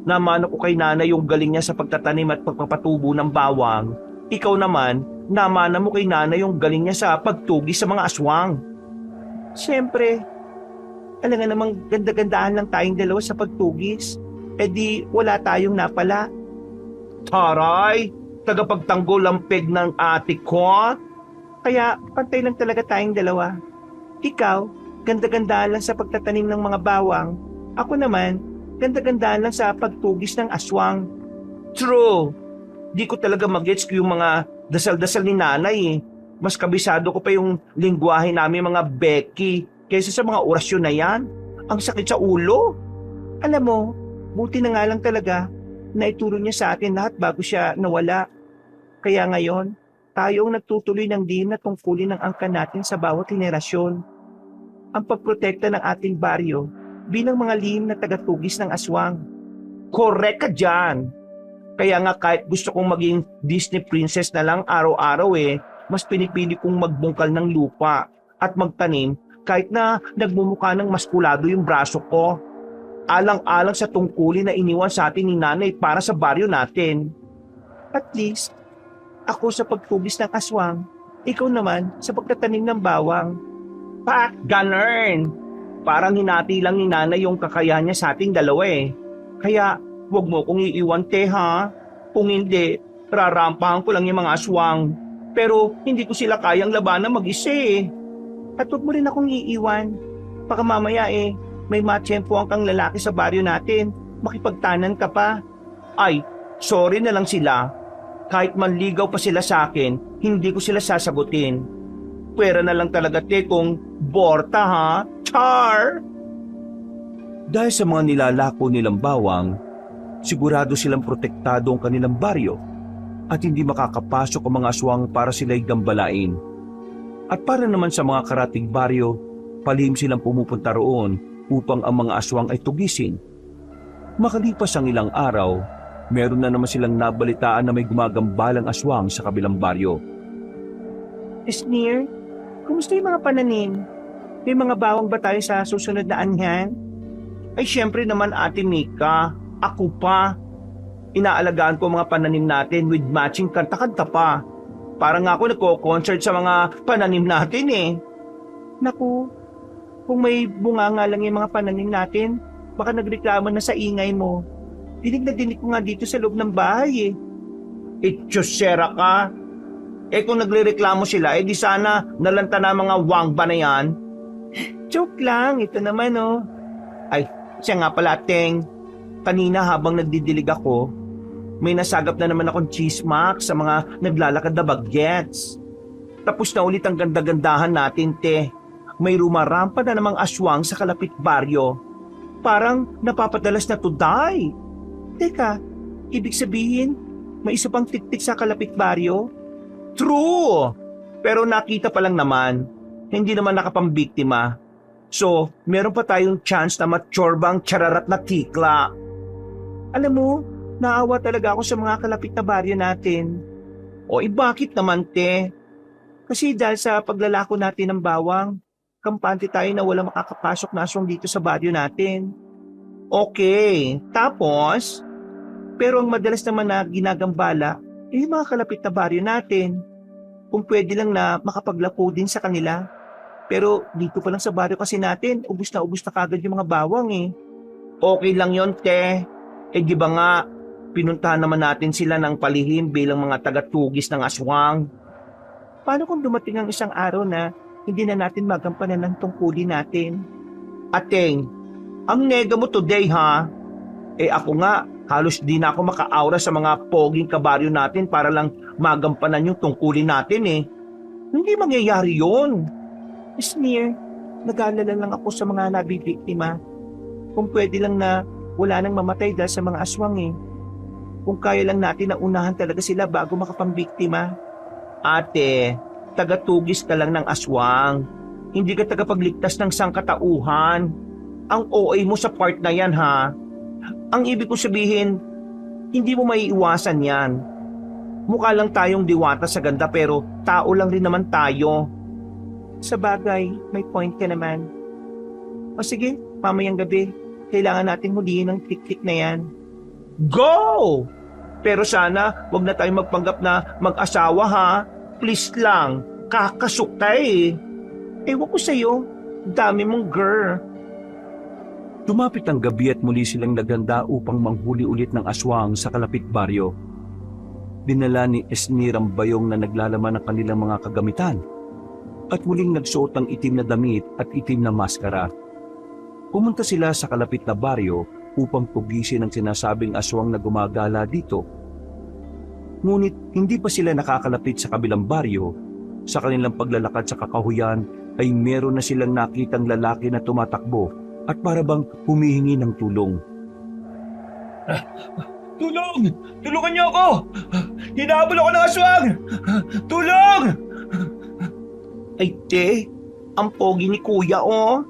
namana ko kay nanay yung galing niya sa pagtatanim at pagpapatubo ng bawang. Ikaw naman, namana mo kay nanay yung galing niya sa pagtugi sa mga aswang. Siyempre, alam nga namang ganda-gandahan lang tayong dalawa sa pagtugis. E di wala tayong napala. Taray, tagapagtanggol ang peg ng ate ko. Kaya pantay lang talaga tayong dalawa. Ikaw, ganda-gandahan lang sa pagtatanim ng mga bawang. Ako naman, ganda-gandahan lang sa pagtugis ng aswang. True. Di ko talaga mag-gets ko yung mga dasal-dasal ni nanay eh. Mas kabisado ko pa yung lingwahe namin mga Becky kaysa sa mga orasyon na yan. Ang sakit sa ulo. Alam mo, buti na nga lang talaga na ituro niya sa atin lahat bago siya nawala. Kaya ngayon, tayo ang nagtutuloy ng din na tungkulin ng angkan natin sa bawat henerasyon. Ang pagprotekta ng ating baryo bilang mga lihim na tagatugis ng aswang. Correct ka dyan! Kaya nga kahit gusto kong maging Disney princess na lang araw-araw mas pinipili kong magbungkal ng lupa at magtanim kahit na nagmumukha ng maskulado yung braso ko. Alang-alang sa tungkulin na iniwan sa atin ni nanay para sa baryo natin. At least, ako sa pagtugis ng aswang, ikaw naman sa pagtatanim ng bawang. Ganern! Parang hinati lang ni nanay yung kakayahan niya sa ating dalawa Kaya, huwag mo kong iiwan ha. Kung hindi, rarampahan ko lang yung mga aswang. Pero hindi ko sila kayang labanan mag-isa At huwag mo rin akong iiwan. Baka mamaya may matsyempohan kang lalaki sa baryo natin. Makipagtanan ka pa. Ay, sorry na lang sila. Kahit manligaw pa sila sa akin, hindi ko sila sasagutin. Pwera na lang talaga kung borta ha. Char! Dahil sa mga nilalako nilang bawang, sigurado silang protektado ang kanilang baryo at hindi makakapasok ang mga aswang para sila'y gambalain. At para naman sa mga karating baryo, palihim silang pumupunta roon upang ang mga aswang ay tugisin. Makalipas ang ilang araw, meron na naman silang nabalitaan na may gumagambalang aswang sa kabilang baryo. Sneer, kumusta yung mga pananim? May mga bawang ba tayo sa susunod na anyan? Ay syempre naman Ate Mika, ako pa. Inaalagaan ko mga pananim natin with matching kanta-kanta pa. Parang ako nagko-concert sa mga pananim natin Naku, kung may bunga nga lang yung mga pananim natin, baka nagreklamo na sa ingay mo. Dinig na dinig ko nga dito sa loob ng bahay Itchosera ka. Kung nagrereklamo sila, di sana nalanta na mga wangba na yan. Joke lang, ito naman Ay, siya nga pala, Teng. Kanina habang nagdidilig ako, may nasagap na naman akong chismak sa mga naglalakad na bagets. Tapos na ulit ang ganda-gandahan natin, te. May rumarampa na namang aswang sa kalapit baryo. Parang napapadalas na to die. Teka, ibig sabihin, may isa pang tiktik sa kalapit baryo? True! Pero nakita pa lang naman, hindi naman nakapambiktima. So, meron pa tayong chance na matsurbang chararat na tikla. Alam mo, naawa talaga ako sa mga kalapit na baryo natin. Bakit naman, te? Kasi dahil sa paglalako natin ng bawang, kampante tayo na walang makakapasok na aswang dito sa baryo natin. Okay, tapos? Pero ang madalas naman na ginagambala, yung mga kalapit na baryo natin. Kung pwede lang na makapaglako din sa kanila. Pero dito pa lang sa baryo kasi natin, ubus na kagad yung mga bawang Okay lang yon, te. Di ba nga, pinuntahan naman natin sila ng palihim bilang mga tagatugis ng aswang. Paano kung dumating ang isang araw na hindi na natin magampanan ng tungkulin natin? Ateng, ang nega mo today ha? Ako nga, halos di na ako maka-aura sa mga poging kabaryo natin para lang magampanan yung tungkulin natin Hindi mangyayari yon. Sneer, nag-aalala lang ako sa mga nabibiktima. Kung pwede lang na wala nang mamatay dahil sa mga aswang Kung kaya lang natin na unahan talaga sila bago makapambiktima. Ate, tagatugis ka lang ng aswang. Hindi ka tagapagligtas ng sangkatauhan. Ang OA mo sa part na yan ha. Ang ibig ko sabihin, hindi mo maiiwasan yan. Mukha lang tayong diwata sa ganda pero tao lang rin naman tayo. Sa bagay, may point ka naman. O sige, mamayang gabi, kailangan natin huliin ang tik-tik na yan. Go! Pero sana wag na tayo magpanggap na mag-asawa ha. Please lang, kakasukta eh. Ewan ko sa'yo, dami mong girl. Lumapit ang gabi at muli silang naghanda upang manghuli ulit ng aswang sa kalapit baryo. Dinala ni Esnir ang bayong na naglalaman ng kanilang mga kagamitan at muling nagsuot ng itim na damit at itim na maskara. Pumunta sila sa kalapit na baryo upang pugisin ang sinasabing aswang na gumagala dito. Ngunit hindi pa sila nakakalapit sa kabilang baryo. Sa kanilang paglalakad sa kakahuyan ay meron na silang nakitang lalaki na tumatakbo at para bang humihingi ng tulong. Tulong! Tulungan niyo ako! Hinahabol ako ng aswang! Tulong! Ay, te, ang pogi ni kuya, oh.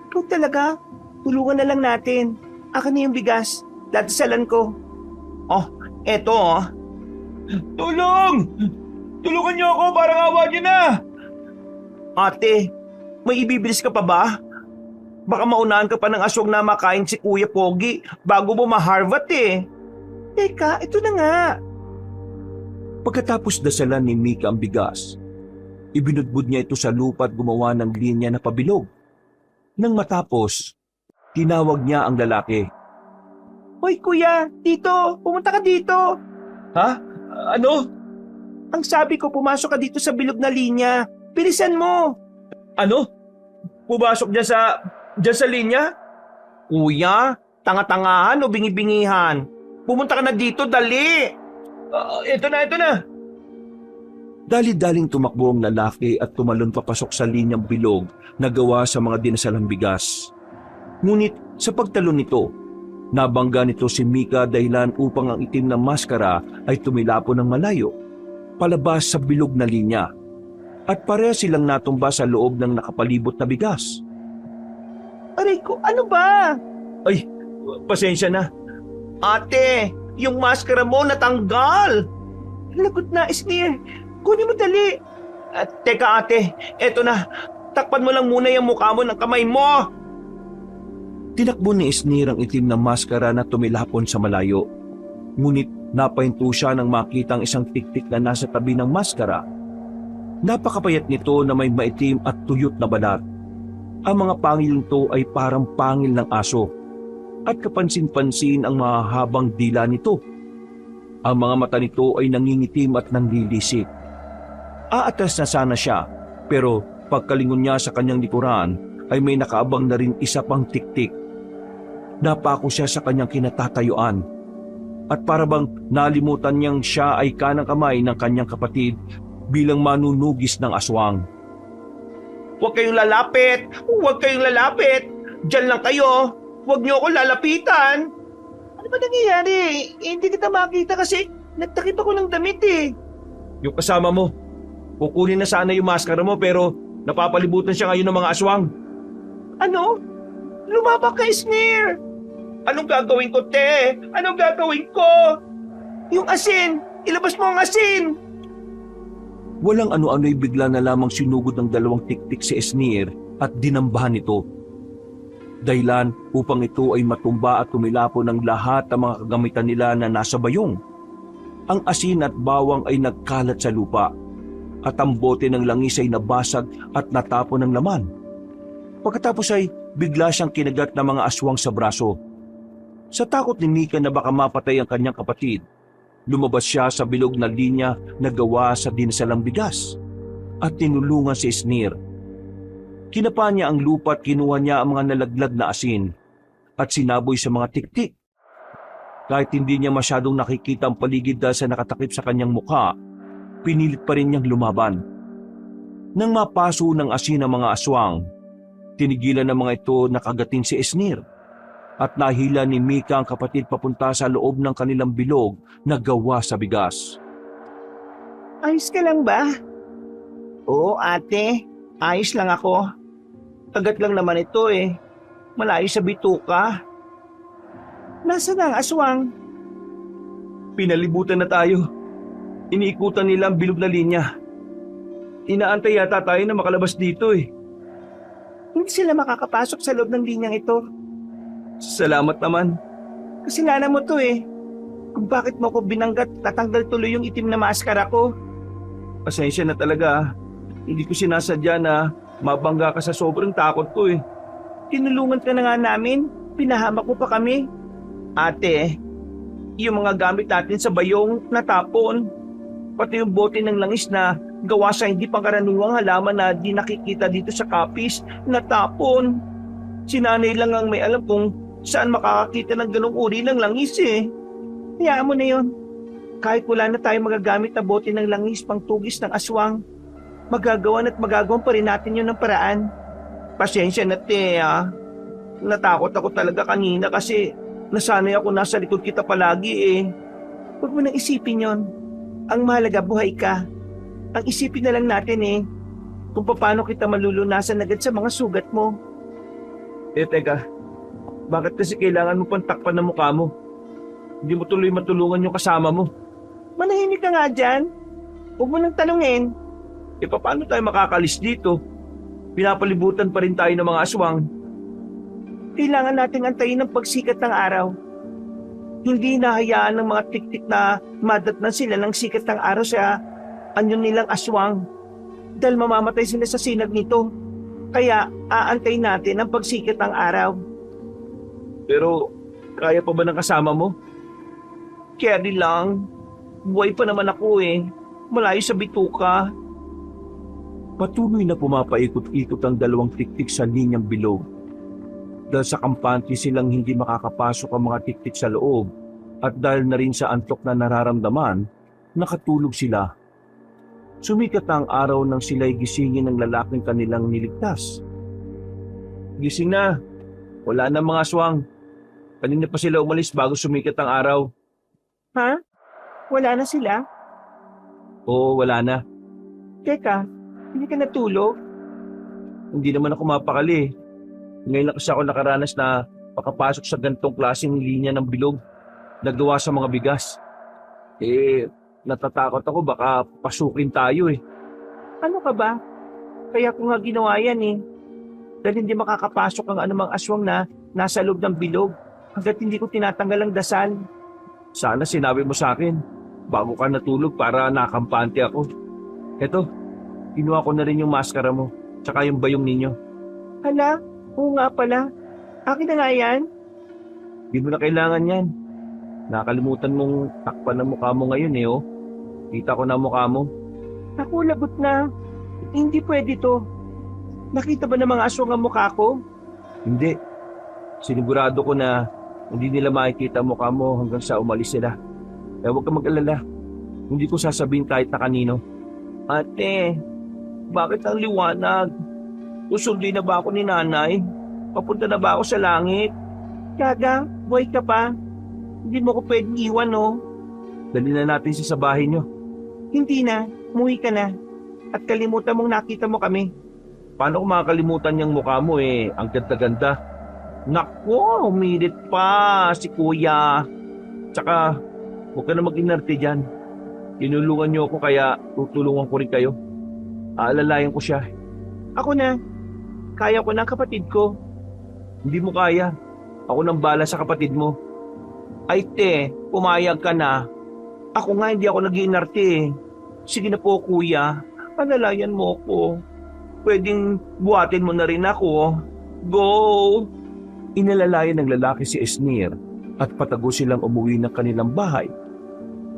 Ikaw talaga, tulungan na lang natin. Akin na yung bigas, dadasalan ko. Oh, eto, oh. Tulong! Tulungan niyo ako, parang awa niyo na! Ate, may ibibilis ka pa ba? Baka maunahan ka pa ng aswang na makain si Kuya Pogi bago mo ma-harvest eh. Teka, ito na nga. Pagkatapos dasalan ni Mika ang bigas, ibinudbud niya ito sa lupa at gumawa ng linya na pabilog. Nang matapos, tinawag niya ang lalaki. Hoy kuya, dito, pumunta ka dito. Ha? Ano? Ang sabi ko, pumasok ka dito sa bilog na linya. Bilisan mo. Ano? Pumasok dyan sa linya? Kuya, tanga-tangahan o bingi-bingihan. Pumunta ka na dito, dali. Ito na. Dali-daling tumakbo ang lalaki at tumalon papasok sa linyang bilog na gawa sa mga dinasalang bigas. Ngunit sa pagtalon nito, nabangga nito si Mika dahilan upang ang itim na maskara ay tumilapo ng malayo, palabas sa bilog na linya. At pareha silang natumba sa loob ng nakapalibot na bigas. Aray ko, ano ba? Ay, pasensya na. Ate, yung maskara mo natanggal. Lagot na, Esnir. Kunin mo dali. Teka ate, eto na. Takpan mo lang muna yung mukha mo ng kamay mo. Tinakbo ni Esnir ang itim na maskara na tumilapon sa malayo. Ngunit napahinto siya nang makita ang isang tiktik na nasa tabi ng maskara. Napakapayat nito na may maitim at tuyot na balat. Ang mga pangil nito ay parang pangil ng aso at kapansin-pansin ang mahahabang dila nito. Ang mga mata nito ay nangingitim at nanlilisik. Aatas na sana siya, pero pagkalingon niya sa kanyang likuran ay may nakaabang na rin isa pang tiktik. Napako siya sa kanyang kinatatayuan at para bang nalimutan niyang siya ay kanang kamay ng kanyang kapatid bilang manunugis ng aswang. Huwag kayong lalapit! Huwag kayong lalapit! Diyan lang kayo! Huwag niyo ako lalapitan! Ano ba nangyayari? Hindi kita makita kasi nagtakip ako ng damit eh. Yung kasama mo, kukunin na sana yung maskara mo pero napapalibutan siya ngayon ng mga aswang. Ano? Lumabak ka, Esnir! Anong gagawin ko, te? Anong gagawin ko? Yung asin! Ilabas mo ang asin! Walang ano-ano'y bigla na lamang sinugod ng dalawang tiktik si Esnir at dinambahan ito. Dahilan upang ito ay matumba at tumilapo ng lahat ng mga kagamitan nila na nasa bayong. Ang asin at bawang ay nagkalat sa lupa at ang bote ng langis ay nabasag at natapon ng laman. Pagkatapos ay bigla siyang kinagat ng mga aswang sa braso. Sa takot ni Mika na baka mapatay ang kanyang kapatid, lumabas siya sa bilog na linya na gawa sa dinasalang bigas at tinulungan si Esnir. Kinapa niya ang lupa at kinuha niya ang mga nalaglag na asin at sinaboy sa mga tiktik. Kahit hindi niya masyadong nakikita ang paligid dahil sa nakatakip sa kanyang mukha, pinilit pa rin niyang lumaban. Nang mapaso ng asin ang mga aswang, tinigilan ng mga ito na kagatin si Esnir at nahila ni Mika ang kapatid papunta sa loob ng kanilang bilog na gawa sa bigas. Ayos ka lang ba? Oo, ate. Ayos lang ako. Kagat lang naman ito eh. Malayo sa bituka. Nasaan ang aswang? Pinalibutan na tayo. Iniikutan nila ang bilog na linya. Inaantay yata tayo na makalabas dito eh. Hindi sila makakapasok sa loob ng linyang ito. Salamat naman. Kasalanan mo to eh. kung bakit mo ko binanggat tatanggal tuloy yung itim na maskara ko. Pasensya na talaga. Hindi ko sinasadya na mabangga ka sa sobrang takot ko eh. Tinulungan ka na nga namin, pinahamak mo pa kami. Ate, yung mga gamit natin sa bayong natapon. Pati yung bote ng langis na gawa sa hindi pangkaraniwang halaman na di nakikita dito sa kapis, natapon. Si nanay lang ang may alam kung saan makakakita ng ganong uri ng langis eh. Hayaan mo na yon. Kahit wala na tayo magagamit na bote ng langis pang tugis ng aswang, magagawan pa rin natin yun ng paraan. Pasensya na te ah. Natakot ako talaga kanina kasi nasanay ako nasa likod kita palagi eh. Huwag mo nang isipin yon. Ang mahalaga buhay ka. Ang isipin na lang natin eh kung paano kita malulunasan agad sa mga sugat mo. Teka, bakit kasi kailangan mo pang takpan ng mukha mo? Hindi mo tuloy matulungan yung kasama mo. Manahimik ka nga dyan. Huwag mo nang tanungin. Paano tayo makakalis dito? Pinapalibutan pa rin tayo ng mga aswang. Kailangan nating antayin ang pagsikat ng araw. Hindi nahayaan ng mga tiktik na madatnan sila ng sikat ng araw sa anyon nilang aswang. Dahil mamamatay sila sa sinag nito. Kaya aantayin natin ang pagsikat ng araw. Pero kaya pa ba ng kasama mo? Carry lang. Buhay pa naman ako eh. Malayo sa bituka. Patuloy na pumapaikot-ikot ang dalawang tiktik sa linyang bilog. Dahil sa kampante silang hindi makakapasok ang mga tiktik sa loob at dahil na rin sa antok na nararamdaman, nakatulog sila. Sumikat ang araw nang sila'y gisingin ng lalaking kanilang niligtas. Gising na. Wala na mga aswang. Kanina pa sila umalis bago sumikat ang araw. Ha? Wala na sila? Oo, wala na. Teka, hindi ka natulog? Hindi naman ako mapakali. Ngayon lang kasi ako nakaranas na makapasok sa gantong klaseng linya ng bilog na gawa sa mga bigas. Natatakot ako baka pasukin tayo eh. Ano ka ba? Kaya ko nga ginawa yan eh. Dahil hindi makakapasok ang anumang aswang na nasa loob ng bilog hanggat hindi ko tinatanggal ang dasal. Sana sinabi mo sa akin bago ka natulog para nakampante ako. Eto, kinuha ko na rin yung maskara mo tsaka yung bayong ninyo. Hala, oo nga pala. Akin na nga yan. Hindi mo na kailangan yan. Nakalimutan mong takpan ng mukha mo ngayon eh oh. Kita ko na mukha mo. Ako lagot na. Hindi pwede to. Nakita ba ng mga aswang ang mukha ko? Hindi. Sinigurado ko na hindi nila makikita ang mukha mo hanggang sa umalis sila. Kaya huwag ka mag-alala. Hindi ko sasabihin kahit na kanino. Ate, bakit ang liwanag? Susundin na ba ako ni nanay? Papunta na ba ako sa langit? Gaga, buhay ka pa. Hindi mo ko pwedeng iwan, no? Dali na natin sa bahay nyo. Hindi na, umuwi ka na. At kalimutan mong nakita mo kami. Paano ko makakalimutan yung mukha mo eh? Ang ganda-ganda. Nako, umilit pa si kuya. Tsaka, huwag ka na mag-inarte dyan. Tinulungan nyo ako kaya tutulungan ko rin kayo. Aalalayan ko siya. Ako na. Kaya ko na kapatid ko. Hindi mo kaya. Ako nang bala sa kapatid mo. Ay te, pumayag ka na. Ako nga hindi ako nag-iinarte eh. Sige na po kuya, panalayan mo ko. Pwedeng buhatin mo na rin ako. Go! Inalalayan ng lalaki si Esnir at patago silang umuwi ng kanilang bahay.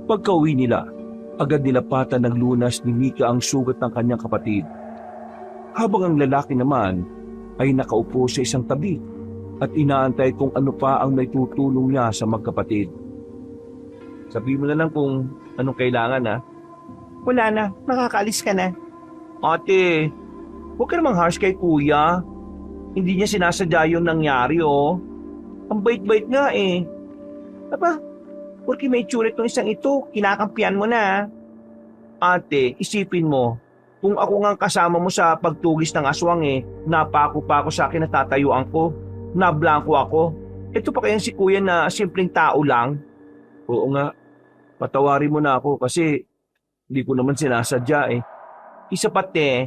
Pagka-uwi nila, agad nilapatan ng lunas ni Mika ang sugat ng kanyang kapatid. Habang ang lalaki naman ay nakaupo sa isang tabi at inaantay kung ano pa ang may tutulong niya sa magkapatid. Sabihin mo na lang kung anong kailangan ha. Wala na, makakaalis ka na. Ate, huwag ka namang harsh kay kuya. Hindi niya sinasadya yung nangyari oh. Ang bait-bait nga eh. Aba, porque may tsurit ng isang ito, kinakampihan mo na. Ate, isipin mo, kung ako nga kasama mo sa pagtugis ng aswang eh, napako pa ako sa kinatatayuan ko, nablangko ako. Ito pa kaya si kuya na simpleng tao lang? Oo nga, patawarin mo na ako kasi hindi ko naman sinasadya eh. Isa pati,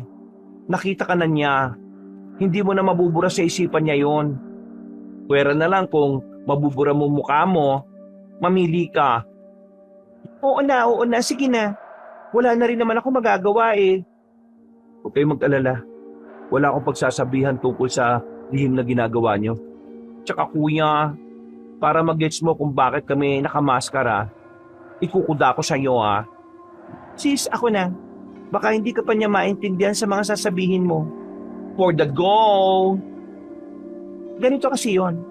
nakita ka na niya. Hindi mo na mabubura sa isipan niya yon. Pwera na lang kung mabubura mo mukha mo, mamili ka Oo na, sige na. Wala na rin naman ako magagawa eh. Huwag kayong mag-alala. Wala akong pagsasabihan tungkol sa lihim na ginagawa nyo. Tsaka kuya, para mag-gets mo kung bakit kami nakamaskara, ikukuda ko sa iyo ah. Sis, ako na. Baka hindi ka pa niya maintindihan sa mga sasabihin mo. For the go! Ganito kasi yon.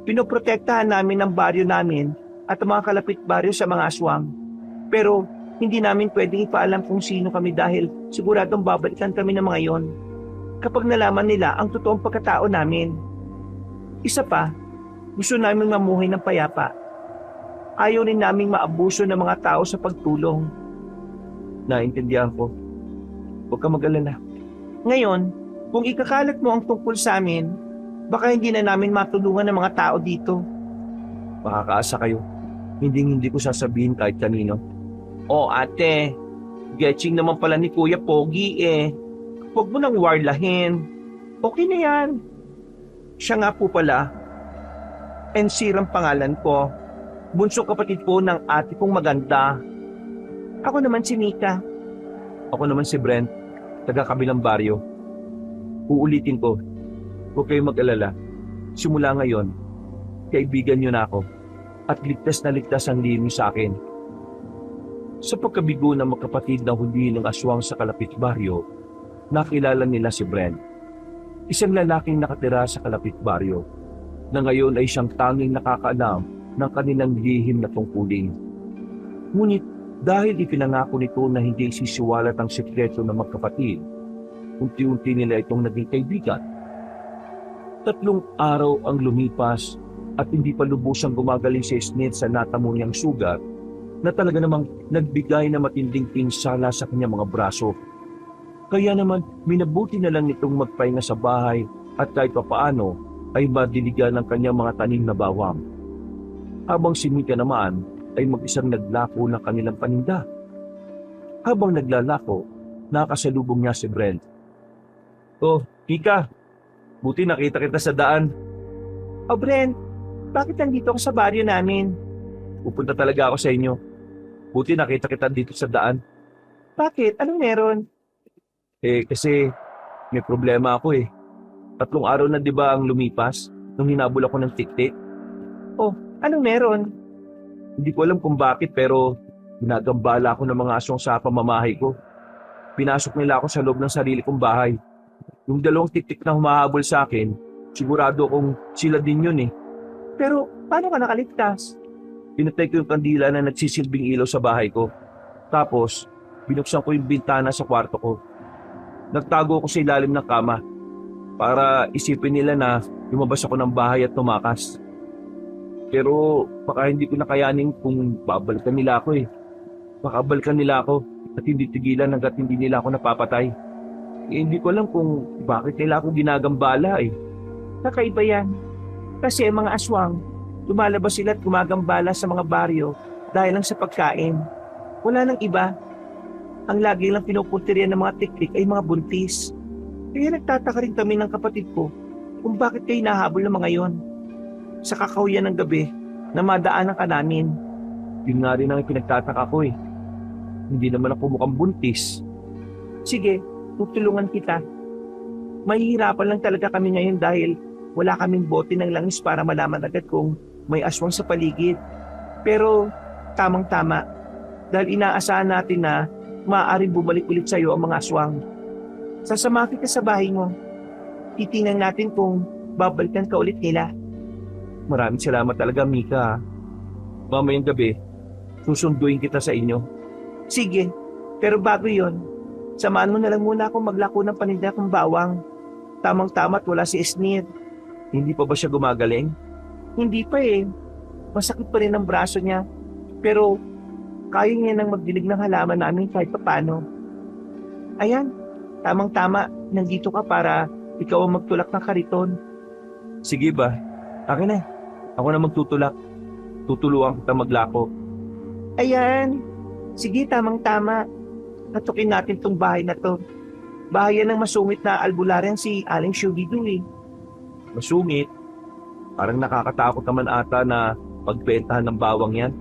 Pinoprotektahan namin ang baryo namin at ang mga kalapit baryo sa mga aswang. Pero hindi namin pwedeng ipaalam kung sino kami dahil siguradong babalikan kami ng mga yon kapag nalaman nila ang totoong pagkatao namin. Isa pa, gusto namin mamuhay ng payapa. Ayaw rin naming maabuso ng mga tao sa pagtulong. Naintindihan ko. Huwag ka mag-alala. Ngayon, kung ikakalat mo ang tungkol sa amin, baka hindi na namin matulungan ng mga tao dito. Makakaasa kayo. Hindi ko sasabihin kahit kanino. Oh ate, getching naman pala ni Kuya Pogi eh. Huwag mo nang warlahin. Okay na yan. Siya nga po pala. Ensir ang pangalan ko. Bunsong kapatid po ng ate kong maganda. Ako naman si Mika. Ako naman si Brent, taga kabilang baryo. Uulitin ko, huwag kayong mag-alala. Simula ngayon, kaibigan niyo na ako at ligtas na ligtas ang lihim niyo sa akin. Sa pagkabigo ng magkapatid na huli ng aswang sa kalapit baryo, nakilala nila si Brent. Isang lalaking nakatira sa kalapit baryo na ngayon ay siyang tanging nakakaalam ng kanilang lihim na tungkulin. Ngunit dahil ipinangako nito na hindi sisiwalat ang sikreto ng magkapatid, unti-unti nila itong naging kaibigan. 3 araw ang lumipas at hindi pa lubusang gumagaling si Snit sa natamo niyang sugat na talaga namang nagbigay na matinding pinsala sa kanyang mga braso. Kaya naman minabuti na lang nitong magpahinga sa bahay at kahit papaano ay madiligan ng kanyang mga tanim na bawang. Habang si Mika naman ay mag-isang naglako ng kanilang paninda. Habang naglalako, nakasalubong niya si Brent. Oh, Mika, buti nakita kita sa daan. Oh Brent, bakit nandito ka sa baryo namin? Pupunta talaga ako sa inyo. Buti nakita kita dito sa daan. Bakit? Anong meron? Kasi may problema ako eh. 3 araw na 'di ba ang lumipas nung hinabol ako ng tiktik? Oh, anong meron? Hindi ko alam kung bakit pero ginagambala ako ng mga aswang sa pamamahay ko. Pinasok nila ako sa loob ng sarili kong bahay. Yung 2 tiktik na humahabol sa akin, sigurado kong sila din yun eh. Pero paano ka nakaligtas? Pinatay ko yung kandila na nagsisilbing ilaw sa bahay ko. Tapos, binuksan ko yung bintana sa kwarto ko. Nagtago ako sa ilalim ng kama para isipin nila na lumabas ako ng bahay at tumakas. Pero baka hindi ko nakayanin kung babalikan nila ako eh. Baka balikan nila ako at hindi tigilan hanggat hindi nila ako napapatay. Hindi ko alam kung bakit nila ako ginagambala eh. Kakaiba yan. Kasi ang mga aswang, lumalabas sila at gumagambala sa mga baryo dahil lang sa pagkain. Wala nang iba. Ang lagi lang pinupuntiryan ng mga tiktik ay mga buntis. Kaya nagtataka rin kami ng kapatid ko kung bakit kayo nahabol ng mga yon. Sa kakahuyan ng gabi na madaanan ka namin. Yun nga rin ang pinagtataka ko eh. Hindi naman ako mukhang buntis. Sige, tutulungan kita. Mahihirapan lang talaga kami ngayon dahil wala kaming bote ng langis para malaman agad kung may aswang sa paligid. Pero tamang-tama dahil inaasahan natin na maaaring bumalik ulit sa iyo ang mga aswang. Sasama kita sa bahay mo. Titingnan natin kung babalikan ka ulit nila. Maraming salamat talaga, Mika. Mamayang gabi, susunduin kita sa inyo. Sige, pero bago yon, samahan mo na lang muna akong maglako ng paninda kong bawang. Tamang-tama at wala si Esnir. Hindi pa ba siya gumagaling? Hindi pa eh. Masakit pa rin ang braso niya. Pero kaya niya nang magdilig ng halaman namin kahit papano. Ayan, tamang-tama, nandito ka para ikaw ang magtulak ng kariton. Sige ba? Akin na. Ako na magtutulak. Tutulungan kita maglako. Ayan, sige tamang-tama. Natukin natin tong bahay na to. Bahay yan ng masungit na albularyan si Aling Shugidu eh. Masungit? Parang nakakatakot naman ata na pagbentahan ng bawang yan.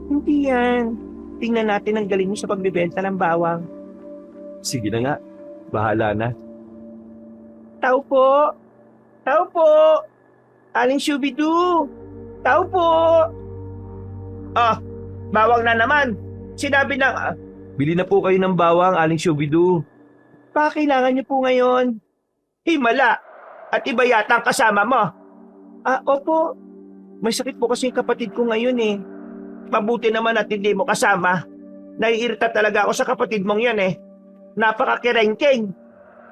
Hindi yan. tingnan natin ang galing mo sa pagbibenta ng bawang. Sige na nga, bahala na. Tao po! Tao po! Aling Shubidoo! Tao po! Ah, bawang na naman. Sinabi na, Bili na po kayo ng bawang, Aling Shubidoo. kailangan niyo po ngayon. Himala! At iba yata ang kasama mo. Opo. May sakit po kasi yung kapatid ko ngayon eh. Mabuti naman at hindi mo kasama. Naiirita talaga ako sa kapatid mong yan eh. Napaka-kerengkeng.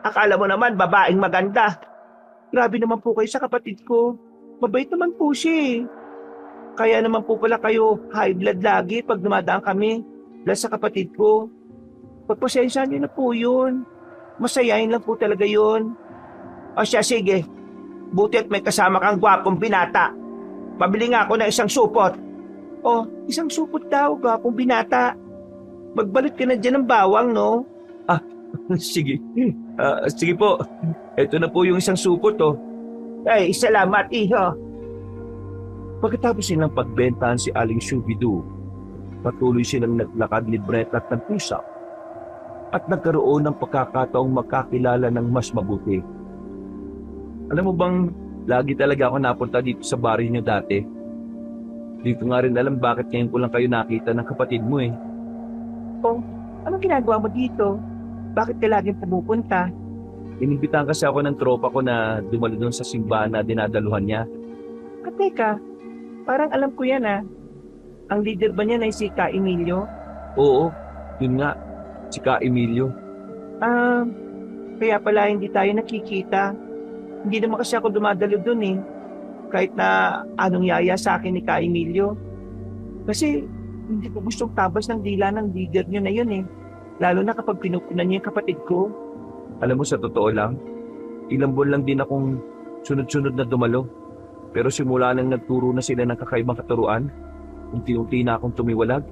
Akala mo naman babaeng maganda. Grabe naman po kayo sa kapatid ko. Mabait naman po siya eh. Kaya naman po pala kayo high blood lagi pag dumadaan kami. Dahil sa kapatid ko. Pagpasensya niyo na po yun. Masayain lang po talaga yun. O siya, sige. Buti at may kasama kang gwapong binata. Pabili nga ako ng isang supot. Oh, isang supot daw, gwapong binata. Magbalot ka na dyan ng bawang, no? Sige. Sige po. Ito na po yung isang supot, oh. Ay, salamat, iho. Pagkatapos silang pagbentahan si Aling Shubidoo, patuloy silang naglakad ni Brent at nag-usap at nagkaroon ng pagkakataong magkakilala ng mas mabuti. Alam mo bang, lagi talaga ako napunta dito sa baryo niyo dati. Dito nga rin alam bakit ngayon ko lang kayo nakita ng kapatid mo eh. Oh, anong ginagawa mo dito? Bakit ka laging pumupunta? Inimbitahan kasi ako ng tropa ko na dumalo doon sa simbahan na dinadaluhan niya. Teka, parang alam ko yan ah. Ang leader ba niya na si Ka Emilio? Oo, yun nga, si Ka Emilio. Kaya pala hindi tayo nakikita. Hindi naman kasi ako dumadalo dun eh. Kahit na anong yaya sa akin ni Ka Emilio. Kasi hindi ko gustong tabas ng dila ng leader niyo na yun eh. Lalo na kapag pinupunan niya yung kapatid ko. Alam mo sa totoo lang, ilang buwan lang din akong sunod-sunod na dumalo. Pero simula nang nagturo na sila ng kakaibang katuruan, unti-unti na akong tumiwalag.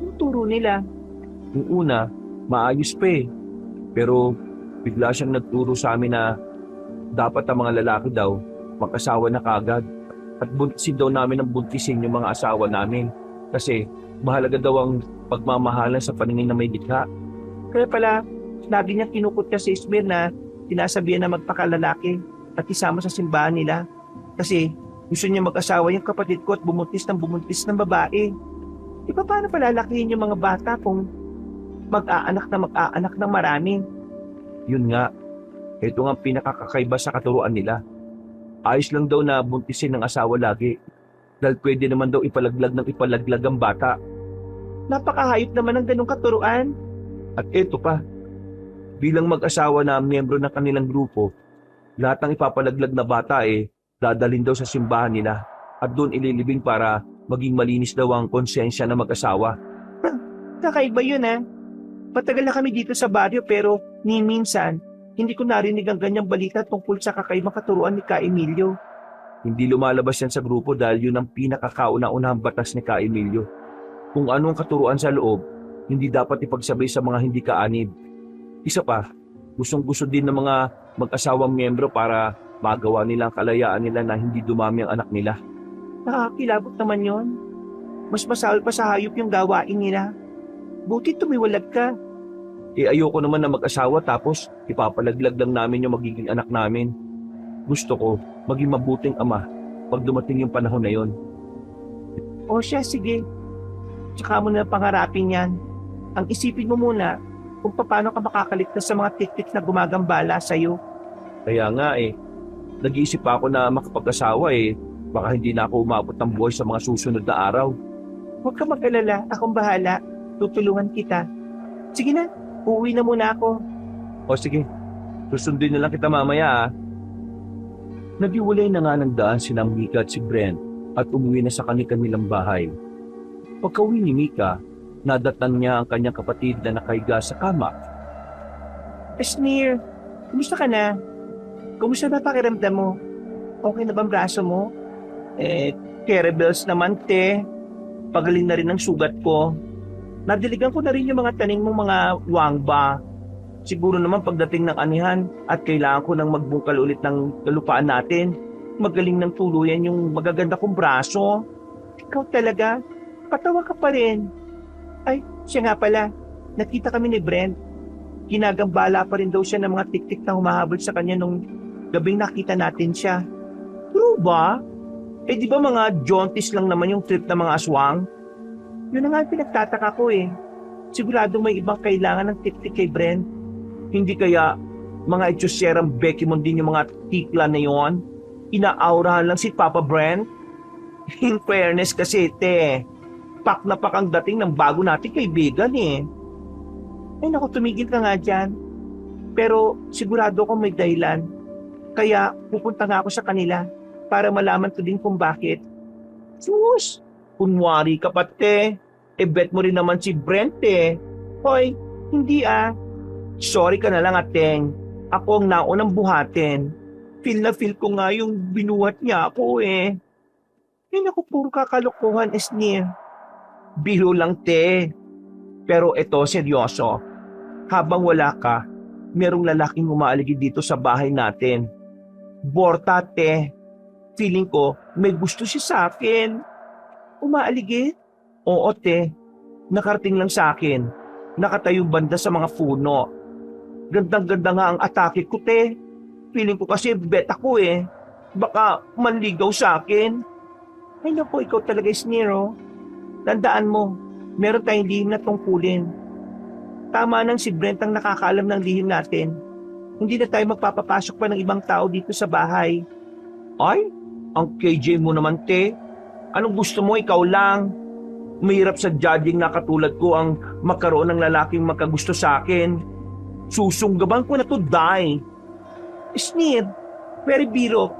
Yung turo nila. Yung una, maayos pa eh. Pero bigla siyang nagturo sa amin na dapat ang mga lalaki daw mag-asawa na kaagad. At buntisin daw namin ang buntisin yung mga asawa namin. Kasi mahalaga daw ang pagmamahalan sa paningin na may likha. Kaya pala, lagi niya kinukot ka sa Ismir na sinasabihan na magpakalalaki at isama sa simbahan nila. Kasi gusto niya mag-asawa yung kapatid ko at bumuntis ng babae. Di ba paano palalakihin yung mga bata kung mag-aanak ng marami? Yun nga, ito nga ang pinakakakaiba sa katuruan nila. Ayos lang daw na buntisin ng asawa lagi. Dahil pwede naman daw ipalaglag ang bata. Napakahayop naman ng ganong katuruan. At ito pa, bilang mag-asawa na miyembro ng kanilang grupo, lahat ng ipapalaglag na bata dadalhin daw sa simbahan nila at doon ililibing para maging malinis daw ang konsensya ng mag-asawa. Kakaiba yun ah. Matagal na kami dito sa baryo pero ni minsan, hindi ko narinig ang ganyang balita tungkol sa kakaibang katuruan ni Ka Emilio. Hindi lumalabas yan sa grupo dahil yun ang pinakakauna-unahang batas ni Ka Emilio. Kung ano ang katuruan sa loob, hindi dapat ipagsabay sa mga hindi kaanib. Isa pa, gustong-gusto din ng mga mag-asawang miyembro para magawa nila ang kalayaan nila na hindi dumami ang anak nila. Nakakilabot naman yon. Mas masahol pa sa hayop yung gawain nila. Buti tumiwalag ka. Ayoko naman na mag-asawa tapos ipapalaglag lang namin yung magiging anak namin. Gusto ko maging mabuting ama pag dumating yung panahon na yon. O siya, sige. Tsaka mo na pangarapin yan. Ang isipin mo muna kung paano ka makakaligtas sa mga tik-tik na gumagambala sa'yo. Kaya nga nag-iisip pa ako na makapag-asawa baka hindi na ako umabot ng buhay sa mga susunod na araw. Huwag ka mag-alala, akong bahala. Tutulungan kita. Sige na, uuwi na muna ako. O sige, susundin na lang kita mamaya. Nagiwalay na nga ng daan si Mika at si Brent at umuwi na sa kanilang bahay. Pagka-uwi ni Mika, nadatnan niya ang kanyang kapatid na nakahiga sa kama. Esnir, kumusta ka na? Kumusta na pakiramdam mo? Okay na bang braso mo? Terribles naman, te. Pagaling na rin ang sugat ko. Nadiligan ko na rin yung mga taning mong mga wangba. Siguro naman pagdating ng anihan at kailangan ko nang magbungkal ulit ng kalupaan natin. Magaling ng tuluyan yung magaganda kong braso. Ikaw talaga, patawa ka pa rin. Ay, siya nga pala. Nakita kami ni Brent. Ginagambala pa rin daw siya ng mga tiktik na humahabol sa kanya nung gabing nakita natin siya. True ba? Eh di ba mga jaunties lang naman yung trip ng mga aswang? Yun na nga ang pinagtataka ko eh. Sigurado may ibang kailangan ng tiktik kay Brent. Hindi kaya mga etyoserang Becky mo din yung mga tikla na yon? Inaaurahan lang si Papa Brent? In fairness kasi, te, pak na pak ang dating ng bago nating kaibigan eh. Ay naku, tumigil ka nga dyan. Pero sigurado ko may dahilan. Kaya pupunta nga ako sa kanila para malaman ko din kung bakit. Sus, kunwari ka pa, te. E bet mo rin naman si Brent eh. Hoy, hindi ah. Sorry ka na lang, ateng. Ako ang naunang buhatin. Feel na feel ko nga yung binuhat niya ako eh. Ay naku, puro kakalokohan, Esnir. Biro lang, te. Pero ito, seryoso. Habang wala ka, merong lalaking umaaligid dito sa bahay natin. Borta, te. Feeling ko, may gusto siya sa akin. Umaaligid? Oo, te. Nakarating lang sa akin. Nakatayo banda sa mga puno. Gandang-ganda nga ang atake ko, te. Feeling ko kasi bet ako eh. Baka manligaw sa akin. Ay naku, ikaw talaga, Snero. Tandaan mo, meron tayong lihim na tungkulin. Tama nang si Brent ang nakakaalam ng lihim natin. Hindi na tayo magpapapasok pa ng ibang tao dito sa bahay. Ay, ang KJ mo naman, te. Anong gusto mo, ikaw lang? Mahirap sa judging na katulad ko ang magkaroon ng lalaking magkagusto sa akin. Susunggaban ko na to, die. Snir, very biro.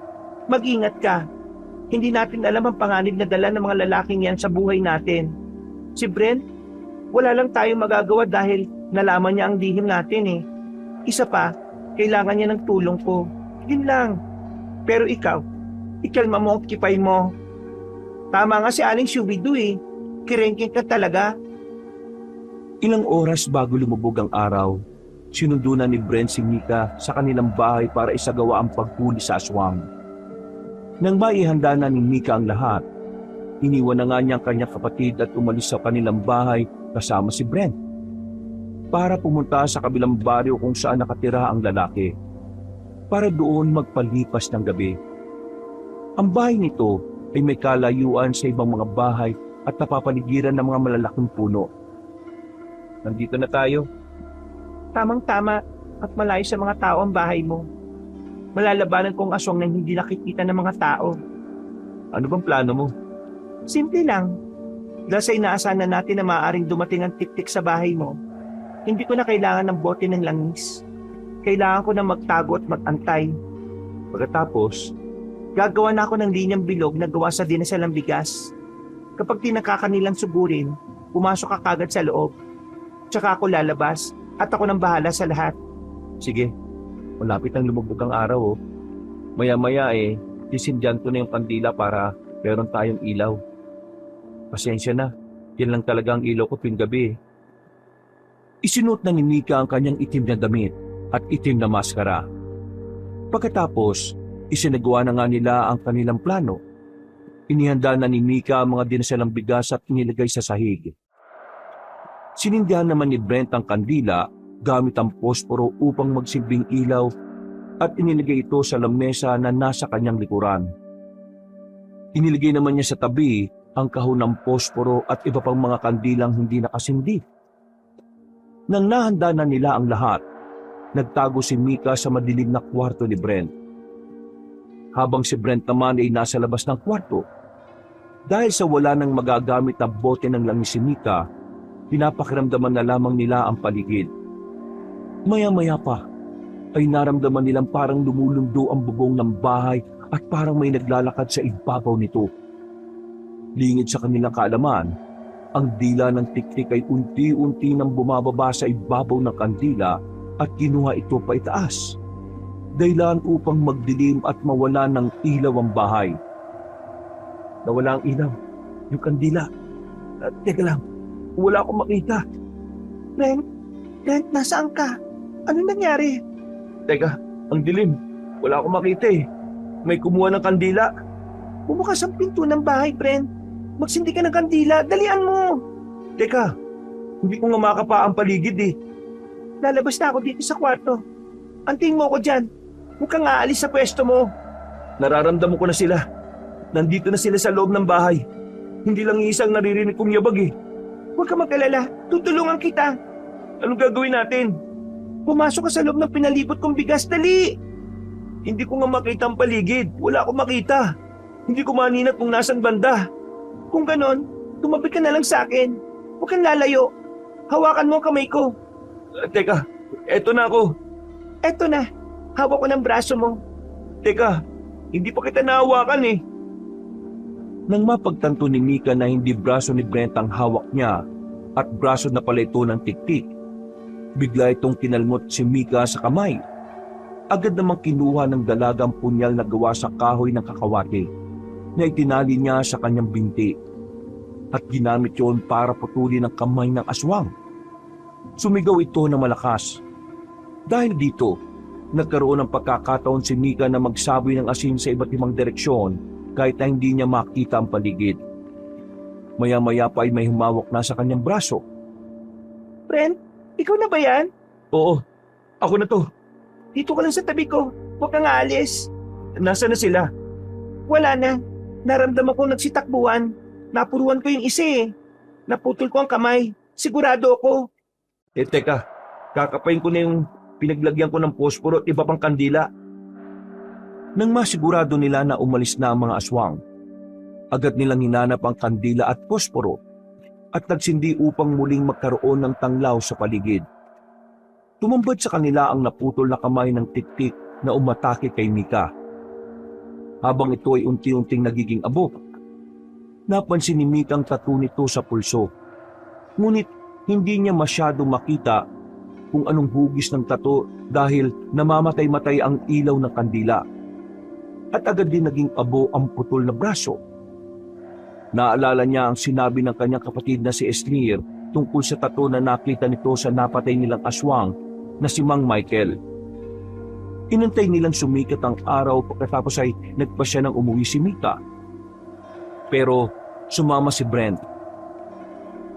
Mag-ingat ka. Hindi natin alam ang panganib na dala ng mga lalaking yan sa buhay natin. Si Brent, wala lang tayong magagawa dahil nalaman niya ang lihim natin eh. Isa pa, kailangan niya ng tulong ko. Yun lang. Pero ikaw, ikalma mo ang kipay mo. Tama nga si Aling Shubidu eh. Kirengking ka talaga. Ilang oras bago lumubog ang araw, sinundo na ni Brent si Mika sa kanilang bahay para isagawa ang paghuli sa aswang. Nang maihanda na ni Mika ang lahat, iniwan na nga niya ang kanyang kapatid at umalis sa kanilang bahay kasama si Brent para pumunta sa kabilang baryo kung saan nakatira ang lalaki para doon magpalipas ng gabi. Ang bahay nito ay may kalayuan sa ibang mga bahay at napapaligiran ng mga malalaking puno. Nandito na tayo. Tamang-tama at malayo sa mga tao ang bahay mo. Malalabanan kong aswang na hindi nakikita ng mga tao. Ano bang plano mo? Simple lang. Dahil sa inaasahan na natin na maaaring dumating ang tiktik sa bahay mo, hindi ko na kailangan ng bote ng langis. Kailangan ko na magtago at magantay. Pagkatapos, Gagawa na ako ng linyang bilog na gawa sa dinasalang bigas. Kapag tinakakanilang sugurin, pumasok ka kagad sa loob. Tsaka ako lalabas at ako nang bahala sa lahat. sige, malapit ang lumubog ang araw. Maya-maya sisindyan ko na yung kandila para meron tayong ilaw. Pasensya na, yan lang talaga ang ilaw ko tuwing gabi. Isinuot na ni Mika ang kanyang itim na damit at itim na maskara. Pagkatapos, isinagawa na nga nila ang kanilang plano. Inihanda na ni Mika ang mga dinasalang bigas at inilagay sa sahig. Sinindihan naman ni Brent ang kandila gamit ang posporo upang magsilbing ilaw at inilagay ito sa lamesa na nasa kanyang likuran. Inilagay naman niya sa tabi ang kahon ng posporo at iba pang mga kandilang hindi nakasindi. Nang nahanda na nila ang lahat, nagtago si Mika sa madilim na kwarto ni Brent. Habang si Brent naman ay nasa labas ng kwarto. Dahil sa wala nang magagamit na bote ng langis si Mika, pinapakiramdaman na lamang nila ang paligid. Maya-maya pa, ay naramdaman nilang parang lumulundo ang bubong ng bahay at parang may naglalakad sa ibabaw nito. Lingid sa kanilang kaalaman, ang dila ng tiktik ay unti-unti nang bumababa sa ibabaw ng kandila at kinuha ito pa itaas. Dahilan upang magdilim at mawala ng ilaw ang bahay. Nawala ang ilaw, yung kandila. Teka lang, wala akong makita. Brent, nasaan ka? Ano nangyari? Teka, ang dilim. Wala akong makita May kumuha ng kandila. Bumukas ang pinto ng bahay, Brent. Magsindi ka ng kandila. Dalian mo! Teka, Hindi ko nga makapa ang paligid eh. Lalabas na ako dito sa kwarto. Anting mo ko dyan. Huwag kang aalis sa pwesto mo. Nararamdaman ko na sila. Nandito na sila sa loob ng bahay. Hindi lang isang naririnig kong yabag eh. Huwag ka mag-alala. Tutulungan kita. Anong gagawin natin? Pumasok ka sa loob ng pinalibot kong bigas. Dali! Hindi ko nga makita ang paligid. Wala akong makita. Hindi ko maninat kung nasan banda. Kung ganon, tumabi ka na lang sa akin. Huwag kang lalayo. Hawakan mo ang kamay ko. Teka, eto na ako. Eto na. Hawak ko ng braso mo. Teka, hindi pa kita nahawakan eh. Nang mapagtanto ni Mika na hindi braso ni Brent ang hawak niya at braso na pala ito ng tiktik, bigla itong kinalmot si Mika sa kamay. Agad namang kinuha ng dalagang punyal na gawa sa kahoy ng kakawate na itinali niya sa kanyang binti at ginamit yon para putulin ang kamay ng aswang. Sumigaw ito na malakas. Dahil dito, nagkaroon ng pagkakataon si Mika na magsaboy ng asin sa iba't ibang direksyon kahit na hindi niya makita ang paligid. Maya-maya pa ay may humawak na sa kanyang braso. Brent, ikaw na ba yan? Oo, ako na to. Dito ka lang sa tabi ko. Huwag kang aalis. Nasaan na sila? Wala na. Naramdaman ko nagsitakbuhan. Napuruan ko yung isa eh. Naputol ko ang kamay. Sigurado ako. Teka, kakapain ko na yung pinaglagyan ko ng posporo at iba pang kandila. Nang masigurado nila na umalis na ang mga aswang, agad nilang hinanap ang kandila at posporo at nagsindi upang muling magkaroon ng tanglaw sa paligid. Tumambad sa kanila ang naputol na kamay ng tiktik na umatake kay Mika. Habang ito ay unti-unting nagiging abo, napansin ni Mika ang tattoo nito sa pulso. Ngunit hindi niya masyado makita kung anong hugis ng tattoo dahil namamatay-matay ang ilaw ng kandila. At agad din naging abo ang putol na braso. Naalala niya ang sinabi ng kanyang kapatid na si Esnir tungkol sa tattoo na nakita nito sa napatay nilang aswang na si Mang Michael. Inantay nilang sumikat ang araw pagkatapos ay nagpasya ng umuwi si Mika. Pero sumama si Brent.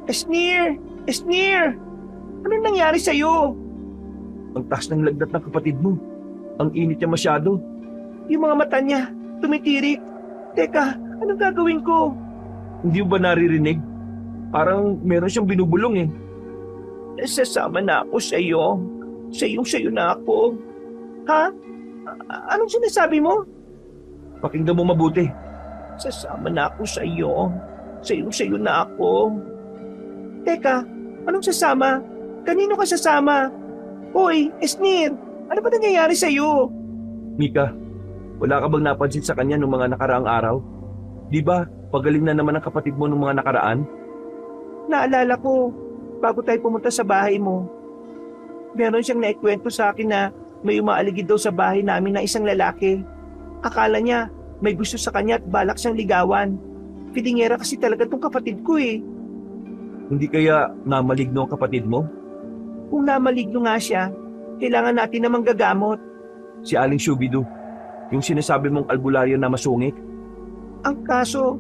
Esnir! Esnir! Anong nangyari sa'yo? Ang taas ng lagnat ng kapatid mo. Ang init niya masyado. Yung mga mata niya, tumitirik. Teka, anong gagawin ko? Hindi mo ba naririnig? Parang meron siyang binubulong eh. Sasama na ako sa'yo. Sayong-sayo na ako. Ha? Anong sinasabi mo? Pakinggan mo mabuti. Sasama na ako sa'yo. Sayong-sayo na ako. Teka, anong sasama? Kanino ka sasama? Hoy, Esnir, ano ba nangyayari sa'yo? Mika, wala ka bang napansin sa kanya noong mga nakaraang araw? Di ba, pagaling na naman ang kapatid mo noong mga nakaraan? Naalala ko, bago tayo pumunta sa bahay mo, meron siyang naikwento sa akin na may umaaligid daw sa bahay namin na isang lalaki. Akala niya may gusto sa kanya at balak siyang ligawan. Pidingera kasi talaga tong kapatid ko eh. Hindi kaya namaligno ang kapatid mo? Kung namaligno nga siya, kailangan natin namang gagamot. Si Aling Shubidu, yung sinasabi mong albularyo na masungit? Ang kaso,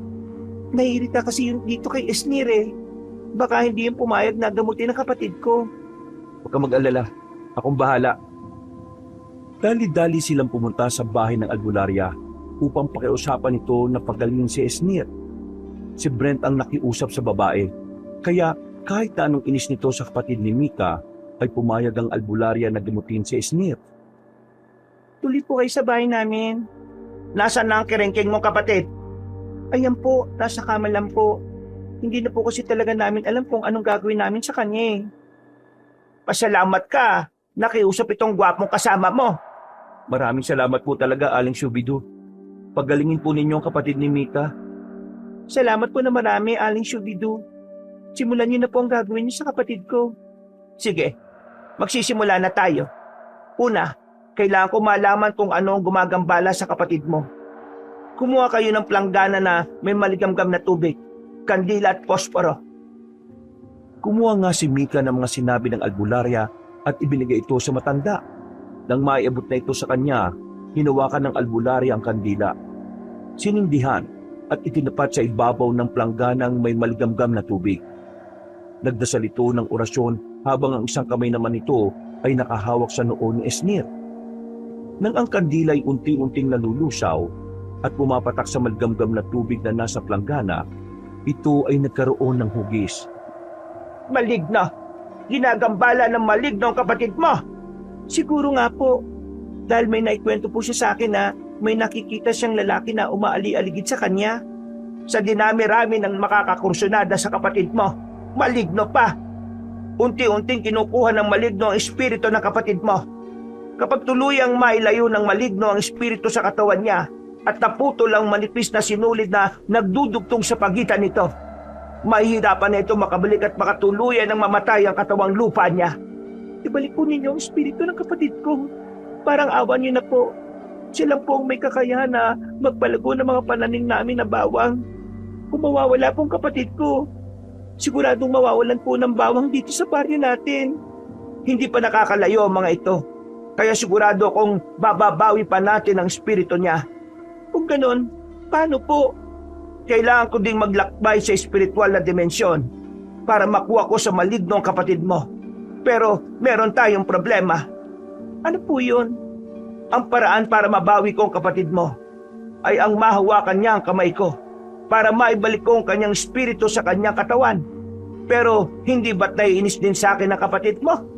naiirita kasi yun dito kay Esnir eh. Baka hindi yung pumayag na gamutin ang kapatid ko. Huwag ka mag-alala, akong bahala. Dali-dali silang pumunta sa bahay ng albularya upang pakiusapan ito na pagalingin si Esnir. Si Brent ang nakiusap sa babae, kaya kahit na anong inis nito sa kapatid ni Mika, ay pumayag ang albularya na gamutin si Esnir. Tuloy po kayo sa bahay namin. Nasaan na ang kerengkeng mong kapatid? Ayan po, nasa kama lang po. Hindi na po kasi talaga namin alam kung anong gagawin namin sa kanya eh. Pasalamat ka, nakiusap itong gwapong kasama mo. Maraming salamat po talaga, Aling Shubidu. Pagalingin po ninyo ang kapatid ni Mika. Salamat po na marami, Aling Shubidu. Simulan niyo na po ang gagawin niyo sa kapatid ko. Sige, magsisimula na tayo. Una, kailangan ko malaman kung ano ang gumagambala sa kapatid mo. Kumuha kayo ng planggana na may maligamgam na tubig, kandila at posporo. Kumuha nga si Mika ng mga sinabi ng albularya at ibinigay ito sa matanda. Nang maiabot na ito sa kanya, hinawakan ng albularya ang kandila. Sinindihan at itinapat sa ibabaw ng plangganang may maligamgam na tubig. Nagdasal ito ng orasyon habang ang isang kamay naman nito ay nakahawak sa noo ni Esnir. Nang ang kandila ay unti-unting nalulusaw at pumapatak sa malgamgam na tubig na nasa planggana, ito ay nagkaroon ng hugis. Maligno! Ginagambala ng maligno ang kapatid mo! Siguro nga po, dahil may naikwento po siya sa akin na may nakikita siyang lalaki na umaali-aligid sa kanya. Sa dinami-rami ng makakakursunada sa kapatid mo, maligno pa! Unti-unting kinukuha ng maligno ang espiritu ng kapatid mo. Kapag tuluyang mailayo ng maligno ang espiritu sa katawan niya at naputol ang manipis na sinulid na nagdudugtong sa pagitan nito, mahihirapan na ito makabalik at makatuluyan ng mamatay ang katawang lupa niya. Ibalik po ninyo ang espiritu ng kapatid ko. Parang awan niyo na po. Sila po ang may kakayahan na magpalago ng mga pananim namin na bawang. Kung mawawala pong kapatid ko, siguradong mawawalan po ng bawang dito sa baryo natin. Hindi pa nakakalayo ang mga ito. Kaya sigurado akong bababawi pa natin ang espiritu niya. Kung ganon, paano po? Kailangan ko ding maglakbay sa espiritual na dimensyon para makuha ko sa maligno ang kapatid mo. Pero meron tayong problema. Ano po yun? Ang paraan para mabawi ko ang kapatid mo ay ang mahawakan niya ang kamay ko para maibalik ko ang kanyang espiritu sa kanyang katawan. Pero hindi ba't naiinis din sa akin ang kapatid mo?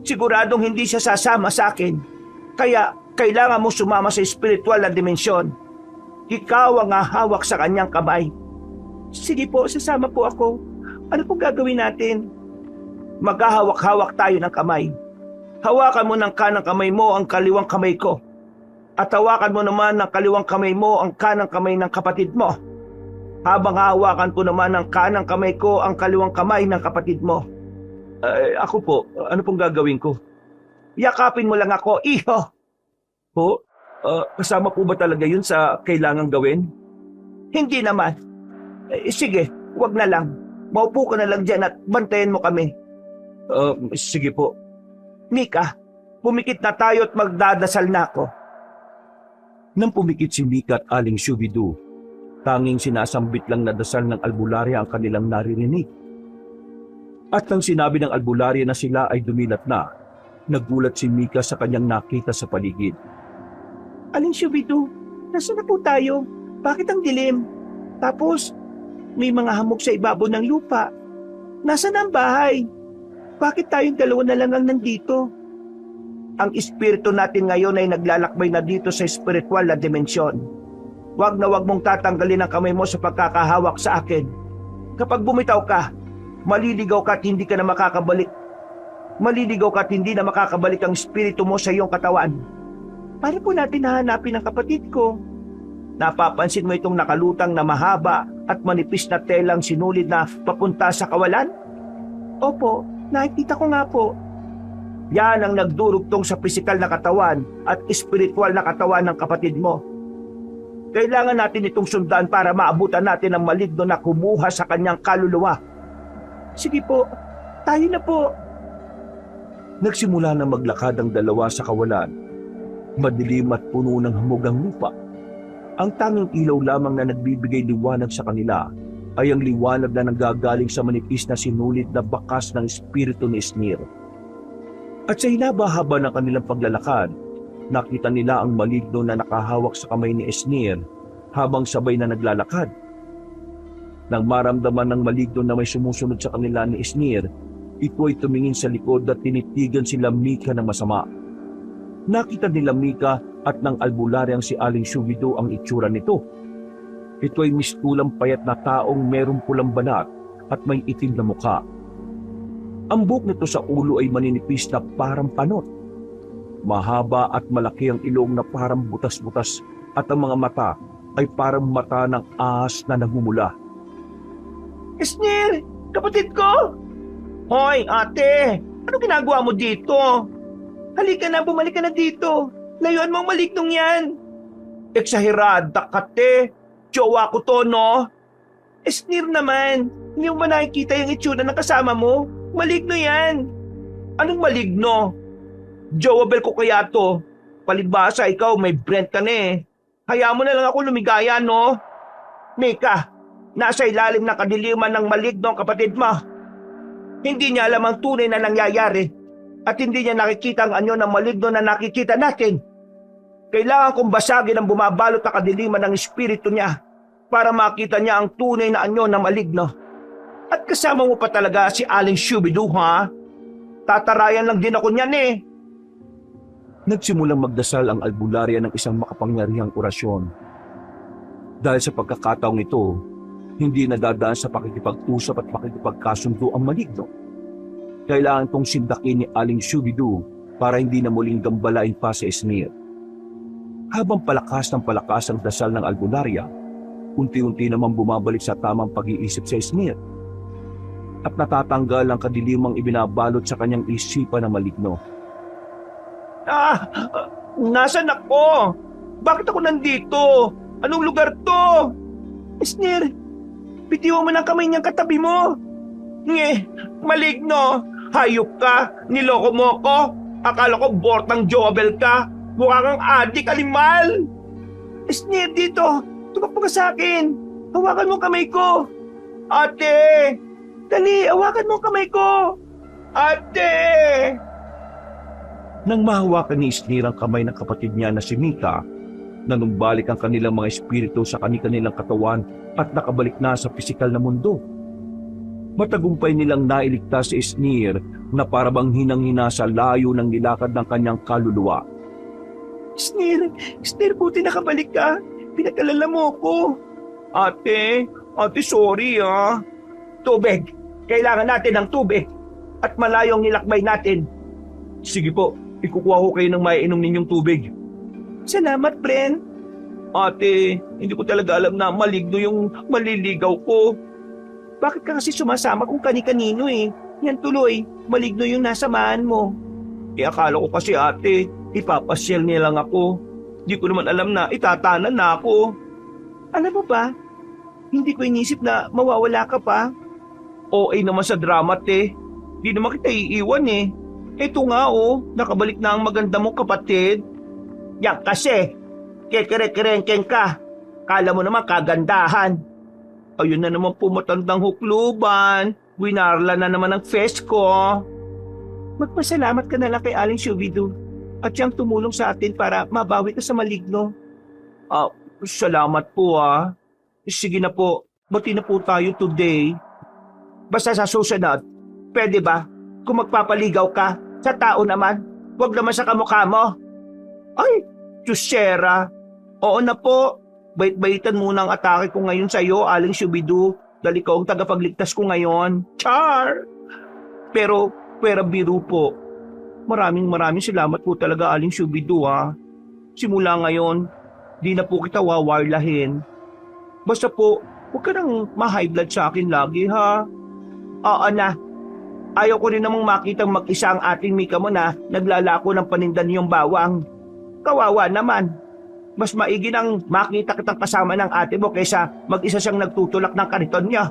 Siguradong hindi siya sasama sa akin. Kaya kailangan mo sumama sa espiritual na dimensyon. Ikaw ang hahawak sa kanyang kamay. Sige po, sasama po ako. Ano pong gagawin natin? Maghahawak-hawak tayo ng kamay. Hawakan mo ng kanang kamay mo ang kaliwang kamay ko. At hawakan mo naman ng kaliwang kamay mo ang kanang kamay ng kapatid mo. Habang hawakan ko naman ng kanang kamay ko ang kaliwang kamay ng kapatid mo. Ako po, ano pong gagawin ko? Yakapin mo lang ako, iho. Po, kasama po ba talaga yun sa kailangang gawin? Hindi naman. Sige, wag na lang. Maupo ka na lang dyan at bantayan mo kami. Sige po. Mika, pumikit na tayo at magdadasal na ako. Nang pumikit si Mika at Aling Shubidu, tanging sinasambit lang na dasal ng albularya ang kanilang naririnig. At nang sinabi ng albularya na sila ay dumilat na, nagulat si Mika sa kanyang nakita sa paligid. Aling Shubidu, nasaan na po tayo? Bakit ang dilim? Tapos, may mga hamog sa ibabaw ng lupa. Nasaan ang bahay? Bakit tayong dalawa na lang ang nandito? Ang espiritu natin ngayon ay naglalakbay na dito sa espiritual na dimensyon. Huwag na huwag mong tatanggalin ang kamay mo sa pagkakahawak sa akin. Kapag bumitaw ka, maliligaw ka at hindi ka na makakabalik. Maliligaw ka at hindi na makakabalik ang espiritu mo sa iyong katawan. Paano po natin hahanapin ang kapatid ko? Napapansin mo itong nakalutang na mahaba at manipis na telang sinulid na papunta sa kawalan? Opo, nakikita ko nga po. Yan ang nagdurugtong sa pisikal na katawan at espiritual na katawan ng kapatid mo. Kailangan natin itong sundan para maabutan natin ang maligno na kumuha sa kanyang kaluluwa. Sige po, tayo na po. Nagsimula na maglakad ang dalawa sa kawalan. Madilim at puno ng hamog ang lupa. Ang tanging ilaw lamang na nagbibigay liwanag sa kanila ay ang liwanag na nanggagaling sa manipis na sinulid na bakas ng espiritu ni Esnir. At sa hinaba-haba ng kanilang paglalakad, nakita nila ang maligno na nakahawak sa kamay ni Esnir habang sabay na naglalakad. Nang maramdaman ng maligno na may sumusunod sa kanila ni Esnir, ito ay tumingin sa likod at tinitigan sila Mika ng masama. Nakita nila Mika at ng albularyang si Aling Shubidu ang itsura nito. Ito ay mistulang payat na taong merong pulang balat at may itim na mukha. Ang buhok nito sa ulo ay maninipis na parang panot. Mahaba at malaki ang ilong na parang butas-butas at ang mga mata ay parang mata ng ahas na nagmumula. Esnir! Kapatid ko! Hoy, ate! Ano ginagawa mo dito? Halika na, bumalik ka na dito. Layuan mo ang malignong yan. Eksahirada ka, te. Jowa ko to, no? Esnir naman. Hindi mo ba nakikita yung itsura ng kasama mo? Maligno yan. Anong maligno? Jowabel ko kaya to. Palibasa, ikaw may brand ka na eh. Hayaan mo na lang ako lumigaya, no? Mika, nasa ilalim ng kadiliman ng maligno ang kapatid mo. Hindi niya alam ang tunay na nangyayari at hindi niya nakikita ang anyo ng maligno na nakikita natin. Kailangan kong basagin ang bumabalot na kadiliman ng espiritu niya para makita niya ang tunay na anyo ng maligno. At kasama mo pa talaga si Aling Shubidoo, ha? Tatarayan lang din ako niyan eh. Nagsimulang magdasal ang albularya ng isang makapangyarihang orasyon. Dahil sa pagkakataong ito, hindi nadadaan sa pakikipag-usap at pakikipagkasundo ang maligno. Kailangan itong sindakin ni Aling Shubidoo para hindi na muling gambalain pa si Esnir. Habang palakas ng palakas ang dasal ng albularya, unti-unti naman bumabalik sa tamang pag-iisip si Esnir at natatanggal ang kadilimang ibinabalot sa kanyang isipan na maligno. Nasaan ako? Bakit ako nandito? Anong lugar to? Esnir, bitiwan mo ng kamay niyang katabi mo. Maligno. Hayop ka. Niloko mo ko. Akala ko bortang jobel ka. Mukha kang adik, alimal. Esnir, dito. Tumakbo ka sa akin. Hawakan mo kamay ko. Ate! Dali, hawakan mo kamay ko. Ate! Nang mahawakan ni Esnir ang kamay ng kapatid niya na si Mika, nanumbalik ang kanilang mga espiritu sa kanilang katawan at nakabalik na sa pisikal na mundo. Matagumpay nilang nailigtas si Esnir na parabang hinang-hina sa layo ng nilakad ng kanyang kaluluwa. Esnir, buti nakabalik ka. Pinag-alala mo ko. Ate, sorry ah. Tubig. Kailangan natin ng tubig. At malayong nilakbay natin. Sige po, ikukuha ko kayo ng maiinom ninyong tubig. Salamat, Bren. Ate, hindi ko talaga alam na maligno yung maliligaw ko. Bakit ka kasi sumasama kung kani-kanino eh? Yan tuloy, maligno yung nasamahan mo. Akala ko kasi ate, ipapasyal niya lang ako. Hindi ko naman alam na itatanan na ako. Alam mo ba, hindi ko inisip na mawawala ka pa. OA naman sa drama, te. Di naman kita iiwan eh. Ito nga oh, nakabalik na ang maganda mong kapatid. Yan kasi, kekere-kerengkeng ka. Kala mo naman kagandahan. Ayun na naman pumatandang hukluban. Winarla na naman ang fest ko. Magpasalamat ka na lang kay Aling Shubidoo at siyang tumulong sa atin para mabawi ka sa maligno. Salamat po ah. Sige na po, bati na po tayo today. Basta sa susunod, pwede ba? Kung magpapaligaw ka, sa tao naman, wag naman sa kamukha mo. Ay, Diyosera. Oo na po, bait-baitan muna ang atake ko ngayon sa iyo, Aling Shubidoo. Dahil ikaw ang tagapagligtas ko ngayon. Char! Pero, pwera biro po. Maraming salamat po talaga, Aling Shubidoo ha. Simula ngayon, di na po kita wawarlahin. Basta po, huwag ka nang ma-high blood sa akin lagi ha. Oo na. Ayaw ko rin namang makitang mag-isa ang ating Mika mo na naglalako ng paninda niyong bawang. Kawawa naman. Mas maigi nang makita kitang kasama ng ate mo kaysa mag-isa siyang nagtutulak ng kariton niya.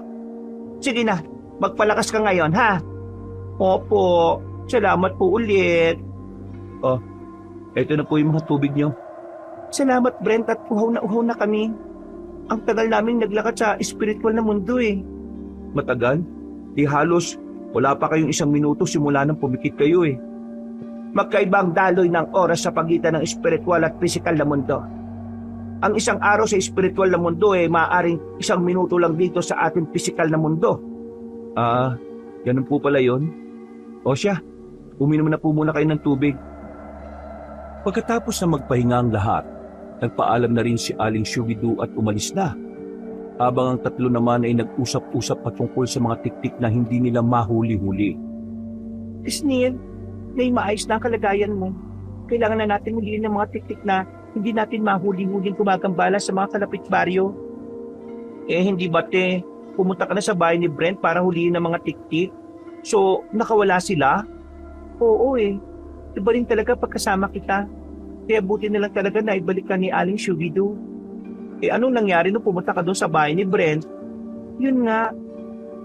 Sige na, magpalakas ka ngayon ha. Opo, salamat po ulit. Oh, eto na po yung mga tubig niyo. Salamat Brent at uhaw na kami. Ang tagal naming naglakad sa spiritual na mundo eh. Matagal? Di halos wala pa kayong 1 minuto simula nang pumikit kayo eh. Magkaibang daloy ng oras sa pagitan ng spiritual at physical na mundo. Ang isang araw sa spiritual na mundo ay maaaring 1 minuto lang dito sa ating physical na mundo. Ganun po pala yun. O siya, uminom na po muna kayo ng tubig. Pagkatapos na magpahinga ang lahat, nagpaalam na rin si Aling Shubidoo at umalis na. Habang ang tatlo naman ay nag-usap-usap patungkol sa mga tiktik na hindi nila mahuli-huli. Esnir, may maayos na ang kalagayan mo. Kailangan na natin huliin ng mga tiktik na hindi natin mahuli-huling gumagambala sa mga kalapit baryo. Hindi ba te, pumunta ka na sa bahay ni Brent para huliin ng mga tiktik? So, nakawala sila? Oo eh. Iba rin talaga pagkasama kita. Kaya buti na lang talaga na ibalik ka ni Aling Shubidoo. Anong nangyari nung pumunta ka doon sa bahay ni Brent? Yun nga.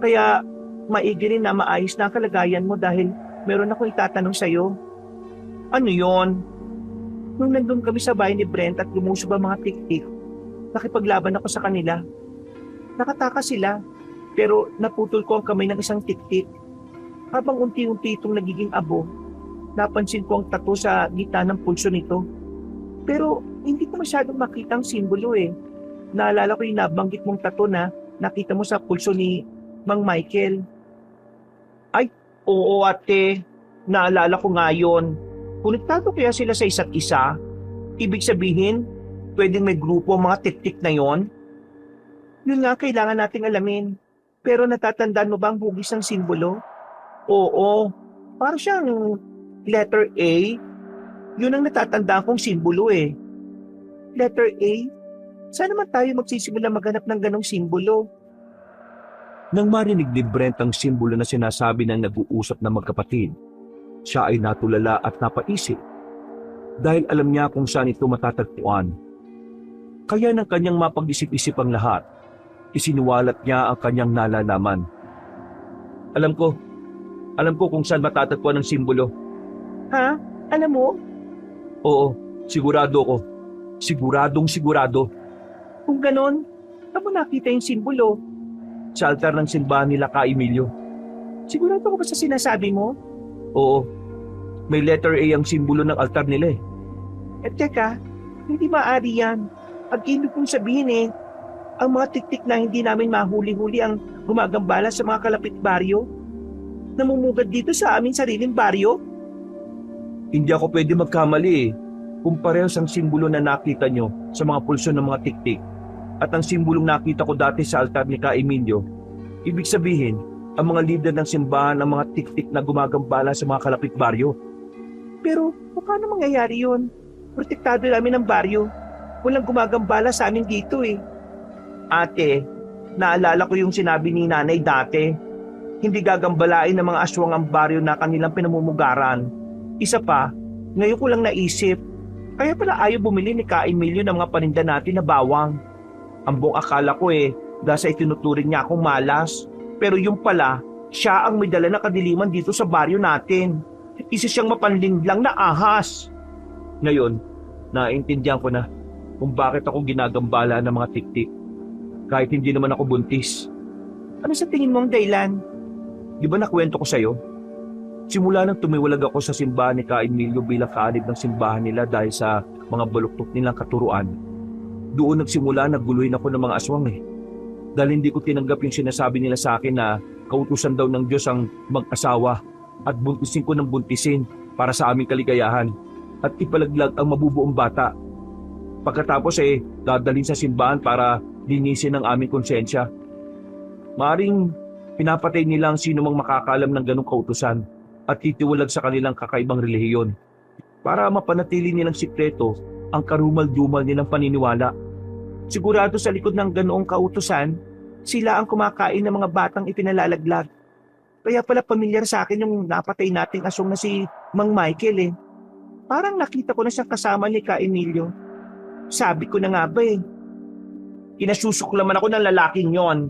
Kaya maigi rin na maayos na ang kalagayan mo dahil meron akong itatanong sa'yo. Ano yon? Nung nandun kami sa bahay ni Brent at lumusob ang mga tiktik, nakipaglaban ako sa kanila. Nakataka sila, pero naputol ko ang kamay ng isang tiktik. Habang unti-unti itong nagiging abo, napansin ko ang tattoo sa gitna ng pulso nito. Pero hindi ko masyadong makita ang simbolo eh. Naalala ko yung nabanggit mong tattoo na nakita mo sa pulso ni Mang Michael. Ay, oo ate. Naalala ko nga yun. Konektado kaya sila sa isa't isa? Ibig sabihin, pwedeng may grupo ang mga tik-tik na yon? Yun nga kailangan nating alamin. Pero natatandaan mo ba ang hugis ng simbolo? Oo, parang siyang letter A. Yun ang natatandaan kong simbolo eh. Letter A? Saan naman tayo magsisimula maghanap ng ganong simbolo? Nang marinig ni Brent ang simbolo na sinasabi ng nag-uusap na magkapatid, siya ay natulala at napaisip dahil alam niya kung saan ito matatagpuan. Kaya ng kanyang mapag-isip-isip ang lahat, isinuwalat niya ang kanyang nalalaman. Alam ko kung saan matatagpuan ang simbolo. Ha? Alam mo? Oo, sigurado ko. Sigurado. Kung ganon, saan mo nakita yung simbolo? Sa altar ng simbahan nila Ka Emilio. Sigurado ko ba sa sinasabi mo? Oo, may letter A ang simbolo ng altar nila eh. Teka, hindi maaari yan. Ang ibig kong sabihin ang mga tik-tik na hindi namin mahuli-huli ang gumagambala sa mga kalapit baryo. Namumugad dito sa aming sariling baryo. Hindi ako pwede magkamali eh. Kung parehas ang simbolo na nakita nyo sa mga pulso ng mga tik-tik at ang simbolong nakita ko dati sa altar ni Ka Emilio, ibig sabihin, ang mga leader ng simbahan ng mga tik-tik na gumagambala sa mga kalapit baryo. Pero paano mangyayari yun? Protektado namin ang baryo. Walang gumagambala sa amin dito eh. Ate, naalala ko yung sinabi ni nanay dati. Hindi gagambalain ng mga aswang ang baryo na kanilang pinamumugaran. Isa pa, ngayon ko lang naisip, kaya pala ayaw bumili ni Ka Emilio ng mga paninda natin na bawang. Ang buong akala ko dahil sa itinuturing niya akong malas. Pero yung pala, siya ang may dala na kadiliman dito sa baryo natin. Isa siyang mapanlinlang na ahas. Ngayon, naintindihan ko na kung bakit ako ginagambala ng mga tik-tik. Kahit hindi naman ako buntis. Ano sa tingin mo ang dahilan? Di ba nakwento ko sa'yo? Simula nang tumiwalag ako sa simbahan ni Ka Emilio bilang kaanib ng simbahan nila dahil sa mga baluktot nilang katuruan, doon nagsimula nagguluhin ako ng mga aswang eh. Dahil hindi ko tinanggap yung sinasabi nila sa akin na kautusan daw ng Diyos ang mag-asawa at buntisin ko ng buntisin para sa aming kaligayahan at ipalaglag ang mabubuong bata. Pagkatapos dadalhin sa simbahan para linisin ang aming konsensya. Maaring pinapatay nila ang sino mang makakaalam ng ganong kautusan at titiwalag sa kanilang kakaibang relihiyon para mapanatili nilang sikreto ang karumal-dumal nilang paniniwala. Sigurado sa likod ng ganoong kautusan, sila ang kumakain ng mga batang ipinalalaglag. Kaya pala pamilyar sa akin yung napatay nating asong na si Mang Michael eh. Parang nakita ko na siyang kasama ni Ka Emilio. Sabi ko na nga ba Kinasusuklaman ako ng lalaking yon.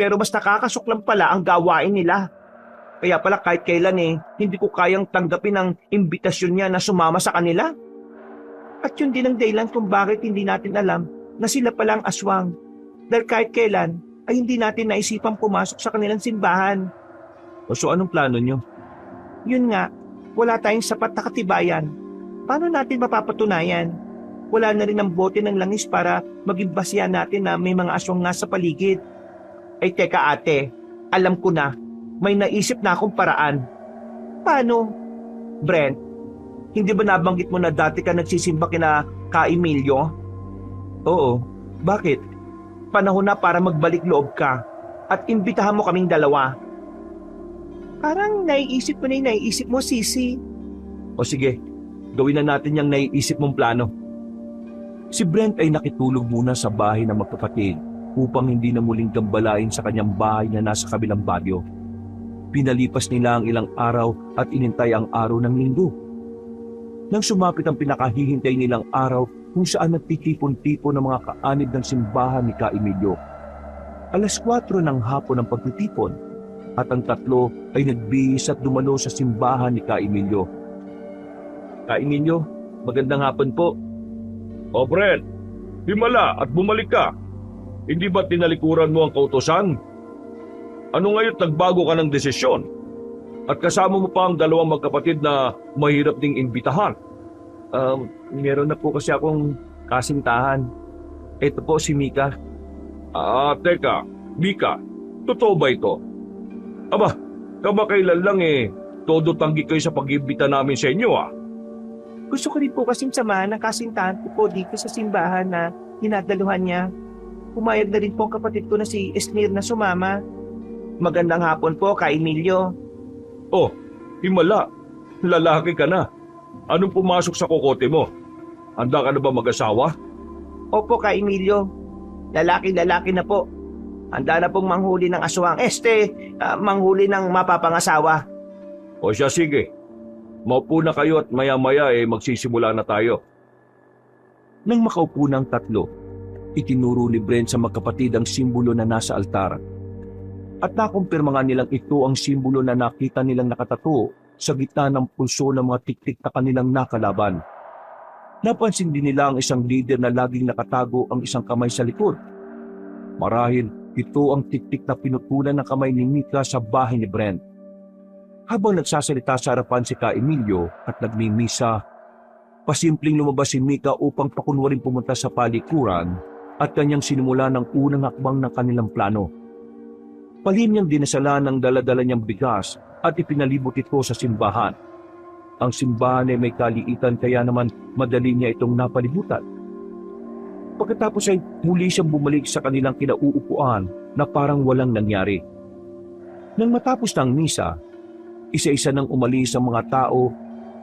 Pero mas nakakasuklam pala ang gawain nila. Kaya pala kahit kailan hindi ko kayang tanggapin ang imbitasyon niya na sumama sa kanila. At yun din ang dahilan kung bakit hindi natin alam na sila palang aswang. Dahil kahit kailan ay hindi natin naisipang pumasok sa kanilang simbahan. O so anong plano nyo? Yun nga, wala tayong sapat na katibayan. Paano natin mapapatunayan? Wala na rin ang bote ng langis para maging basihan natin na may mga aswang nga sa paligid. Ay teka ate, alam ko na, may naisip na akong paraan. Paano? Brent, hindi ba nabanggit mo na dati ka nagsisimba kina Ka Emilio? Oo, bakit? Panahon na para magbalik loob ka at imbitahan mo kaming dalawa. Parang naiisip ko na yung naiisip mo, Sisi. O sige, gawin na natin yung naiisip mong plano. Si Brent ay nakitulog muna sa bahay ng magkapatid upang hindi na muling gambalain sa kanyang bahay na nasa kabilang baryo. Pinalipas nila ang ilang araw at inintay ang araw ng linggo. Nang sumapit ang pinakahihintay nilang araw kung saan nagtitipon-tipon ng mga kaanib ng simbahan ni Ka Emilio. 4:00 ng hapon ang pagtitipon at ang tatlo ay nagbihis at dumalo sa simbahan ni Ka Emilio. Ka Emilio, magandang hapon po. O Brent, himala at bumalik ka. Hindi ba tinalikuran mo ang kautosan? Ano ngayon nagbago ka ng desisyon? At kasama mo pa ang dalawang magkapatid na mahirap ding imbitahan. Meron na po kasi akong kasintahan. Ito po si Mika. Teka, Mika, totoo ba ito? Aba, kamakailan lang todo tanggi kayo sa pag-imbita namin sa inyo Gusto ko rin po kasing samahan ng kasintahan ko po dito sa simbahan na dinadaluhan niya. Pumayag na rin po ang kapatid ko na si Esnir na sumama. Magandang hapon po, Ka Emilio. Oh, himala, lalaki ka na. Anong pumasok sa kokote mo? Handa ka na ba mag-asawa? Opo, Ka Emilio. Lalaki-lalaki na po. Handa na pong manghuli ng aswang. Manghuli ng mapapangasawa. O siya, sige. Maupo na kayo at maya-maya magsisimula na tayo. Nang makaupo ng tatlo, itinuro ni Brent sa magkapatid ang simbolo na nasa altar. At nakumpirma nga nilang ito ang simbolo na nakita nilang nakatato sa gitna ng pulso ng mga tiktik na kanilang nakalaban. Napansin din nila ang isang leader na laging nakatago ang isang kamay sa likod. Marahil ito ang tiktik na pinutulan ng kamay ni Mika sa bahay ni Brent. Habang nagsasalita sa harapan si Ka Emilio at nagmimisa, pasimpleng lumabas si Mika upang pakunwaring pumunta sa palikuran at kanyang sinimula ng unang hakbang ng kanilang plano. Palihim niyang dinasala ng dala-dala niyang bigas at ipinalibot ito sa simbahan. Ang simbahan ay may kaliitan kaya naman madali niya itong napalibutan. Pagkatapos ay muli siyang bumalik sa kanilang kinauupuan na parang walang nangyari. Nang matapos ng misa, isa-isa nang umalis ang mga tao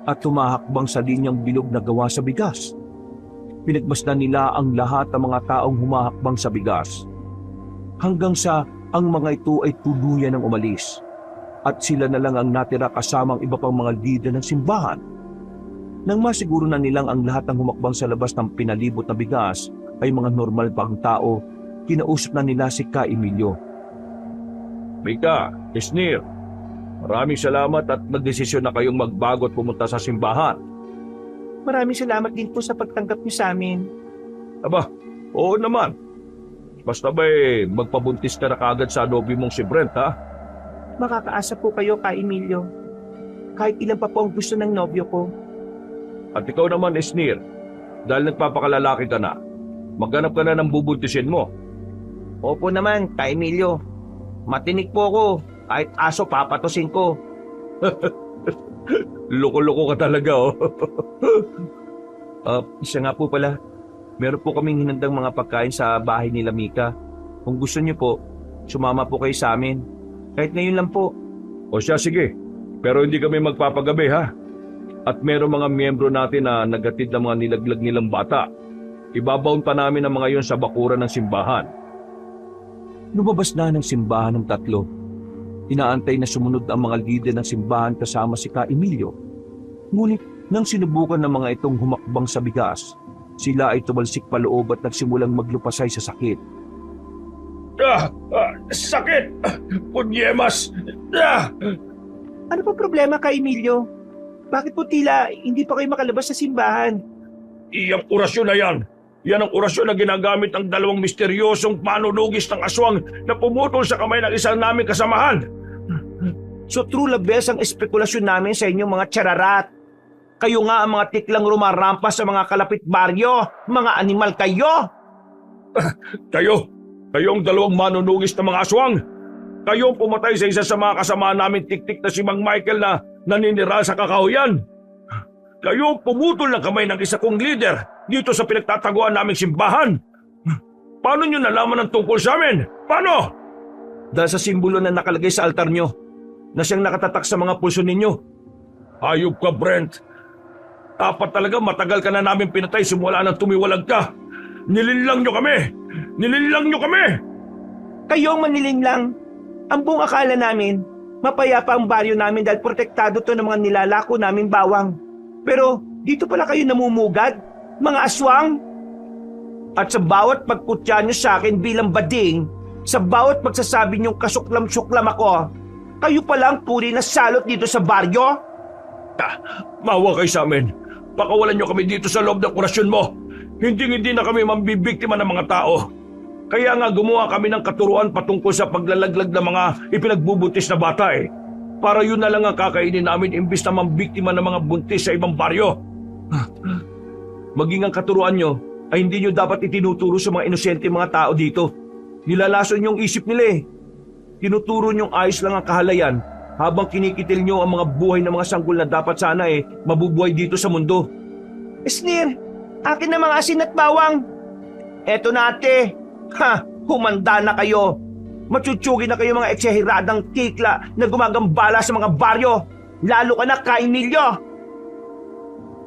at tumahakbang sa linyang bilog na gawa sa bigas. Pinagmasdan nila ang lahat ng mga taong humahakbang sa bigas. Hanggang sa ang mga ito ay tuluyan ng umalis at sila na lang ang natira kasama ang iba pang mga leader ng simbahan. Nang masiguro na nilang ang lahat ng humakbang sa labas ng pinalibot na bigas ay mga normal pang tao, kinausap na nila si Ka Emilio. Mika, Esnir, maraming salamat at nagdesisyon na kayong magbago at pumunta sa simbahan. Maraming salamat din po sa pagtanggap niyo sa amin. Aba, oo naman. Basta ba magpabuntis ka na kagad sa nobyo mong si Brent, ha? Makakaasa po kayo, Ka Emilio. Kahit ilan pa po ang gusto ng nobyo ko. At ikaw naman, Esnir, dahil nagpapakalalaki ka na, maghanap ka na ng bubuntisin mo. Opo naman, Ka Emilio. Matinik po ako. Kahit aso papatusin ko. Loko-loko ka talaga, oh. Isa nga po pala, meron po kaming hinandang mga pagkain sa bahay nila Mika. Kung gusto niyo po, sumama po kayo sa amin. Kahit ngayon lang po. O siya, sige. Pero hindi kami magpapagabi, ha? At meron mga miyembro natin na nagatid ng mga nilaglag nilang bata. Ibabaon pa namin ang mga yon sa bakuran ng simbahan. Lumabas na ng simbahan ng tatlo. Inaantay na sumunod ang mga lider ng simbahan kasama si Ka Emilio. Ngunit nang sinubukan ng mga itong humakbang sa bigas, sila ay tumalsik paloob at nagsimulang maglupasay sa sakit. Sakit! Punyemas! Ano pa problema, Ka Emilio? Bakit po tila hindi pa kayo makalabas sa simbahan? Iyang orasyon na yan. Yan ang orasyon na ginagamit ng dalawang misteryosong manunugis ng aswang na pumutol sa kamay ng isang naming kasamahan. So true love best ang espekulasyon namin sa inyong mga tsararat. Kayo nga ang mga tiklang rumarampas sa mga kalapit baryo. Mga animal kayo! Kayo ang dalawang manunugis ng mga aswang. Kayo ang pumatay sa isa sa mga kasama namin tiktik na si Mang Michael na naninira sa kakahuyan. Kayo ang pumutol ng kamay ng isa kong leader dito sa pinagtataguan naming simbahan. Paano nyo nalaman ang tungkol sa amin? Paano? Dahil sa simbolo na nakalagay sa altar nyo, na siyang nakatatak sa mga pulso ninyo. Hayop ka, Brent. Dapat talaga matagal ka na namin pinatay simula nang tumiwalag ka. Nilinlang nyo kami! Nilinlang nyo kami! Kayo ang manilinlang. Ang buong akala namin, mapayapa ang baryo namin dahil protektado to ng mga nilalako namin bawang. Pero dito pala kayo namumugad, mga aswang. At sa bawat pagkutya nyo sa akin bilang bading, sa bawat pagsasabi nyong kasuklam-suklam ako, kayo pala ang puri na salot dito sa baryo? Mawa kayo sa amin. Pakawalan nyo kami dito sa loob ng orasyon mo. Hindi na kami mambibiktima ng mga tao. Kaya nga gumawa kami ng katuruan patungkol sa paglalaglag ng mga ipinagbubuntis na bata. para yun na lang ang kakainin namin imbis na mambiktima ng mga buntis sa ibang baryo. Maging ang katuruan nyo ay hindi nyo dapat itinuturo sa mga inosente mga tao dito. Nilalason yung isip nila eh. Tinuturo nyong ayos lang ang kahalayan habang kinikitil nyo ang mga buhay ng mga sanggol na dapat sana mabubuhay dito sa mundo. Sneer, akin na mga asin at bawang. Eto na ate. Humanda na kayo. Matsutsugin na kayo mga eksehiradang tikla na gumagambala sa mga baryo. Lalo ka na, Kainilyo!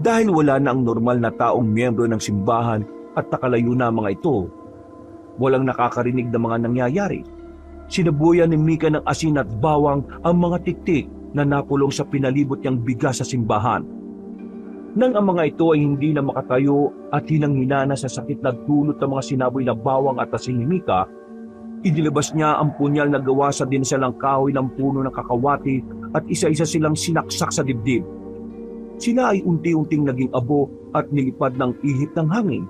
Dahil wala na ang normal na taong miyembro ng simbahan at nakalayo na ang mga ito, walang nakakarinig ng mga nangyayari. Sinabuyan ni Mika ng asin at bawang ang mga tiktik na napulong sa pinalibot niyang bigas sa simbahan. Nang ang mga ito ay hindi na makatayo at hinang-hina sa sakit na dulot ng mga sinaboy na bawang at asin ni Mika, inilabas niya ang punyal na gawa sa dinsalang kahoy ng puno ng kakawati at isa-isa silang sinaksak sa dibdib. Sila ay unti-unting naging abo at nilipad ng ihip ng hangin.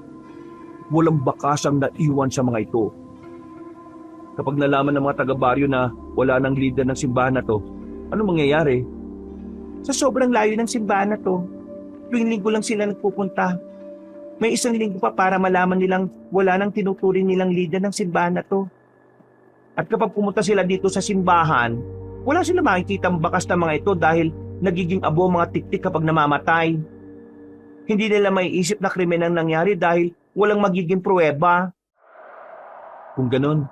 Walang bakasang naiwan sa mga ito. Kapag nalaman ng mga taga-baryo na wala nang leader ng simbahan na to, ano mangyayari? Sa sobrang layo ng simbahan na to, tuwing linggo lang sila nagpupunta. May isang linggo pa para malaman nilang wala nang tinuturing nilang leader ng simbahan na to. At kapag pumunta sila dito sa simbahan, wala sila makikita ang bakas ng mga ito dahil nagiging abo ang mga tiktik kapag namamatay. Hindi nila maiisip na krimen ang nangyari dahil walang magiging pruweba. Kung ganon,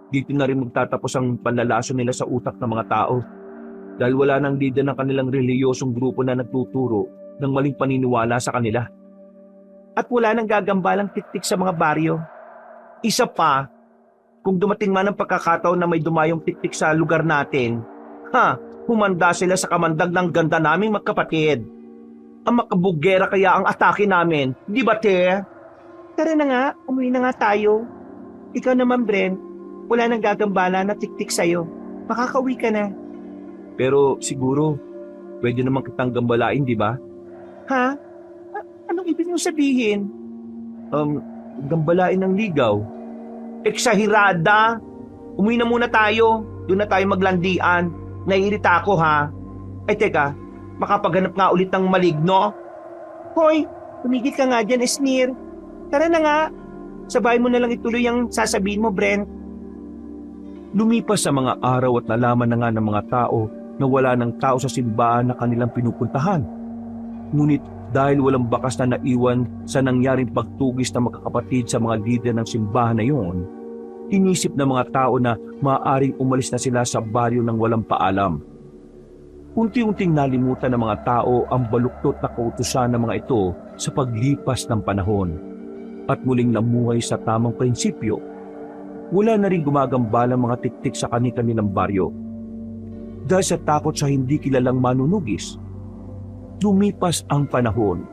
dito na rin magtatapos ang panlalason nila sa utak ng mga tao. Dahil wala nang leader ng kanilang reliyosong grupo na nagtuturo ng maling paniniwala sa kanila. At wala nang gagambalang tiktik sa mga baryo. Isa pa, kung dumating man ang pagkakataon na may dumayong tiktik sa lugar natin, humanda sila sa kamandag ng ganda naming magkapatid. Ang makabugera kaya ang atake namin, di ba te? Tara na nga, umuwi na nga tayo. Ikaw naman, Brent, wala nang gagambala na tiktik sa'yo. Makakauwi ka na. Pero siguro, pwede naman kitang gambalain, di ba? Ha? Anong ibig mong sabihin? Gambalain ng ligaw. Eksahirada! Umuwi na muna tayo. Doon na tayo maglandian. Naiirita ako ha. Ay teka, makapaghanap nga ulit ng maligno. Hoy, tumigil ka nga dyan, Sneer. Tara na nga. Sabay mo na lang ituloy ang sasabihin mo, Brent. Lumipas sa mga araw at nalaman na nga ng mga tao na wala ng tao sa simbahan na kanilang pinupuntahan. Ngunit dahil walang bakas na naiwan sa nangyaring pagtugis ng magkakapatid sa mga lider ng simbahan na iyon, inisip ng mga tao na maaaring umalis na sila sa baryo ng walang paalam. Unti-unting nalimutan ng mga tao ang baluktot na kautusan ng mga ito sa paglipas ng panahon at muling namuhay sa tamang prinsipyo. Wala na rin gumagambalang mga tiktik sa kani-kanilang baryo. Dahil sa takot sa hindi kilalang manunugis, lumipas ang panahon.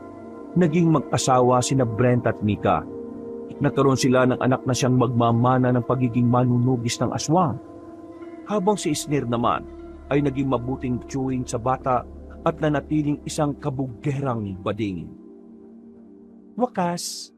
Naging mag-asawa sina Brent at Mika. Nagkaroon sila ng anak na siyang magmamana ng pagiging manunugis ng aswang. Habang si Sneer naman ay naging mabuting tiyuhin sa bata at nanatiling isang kabugerang bading. Wakas,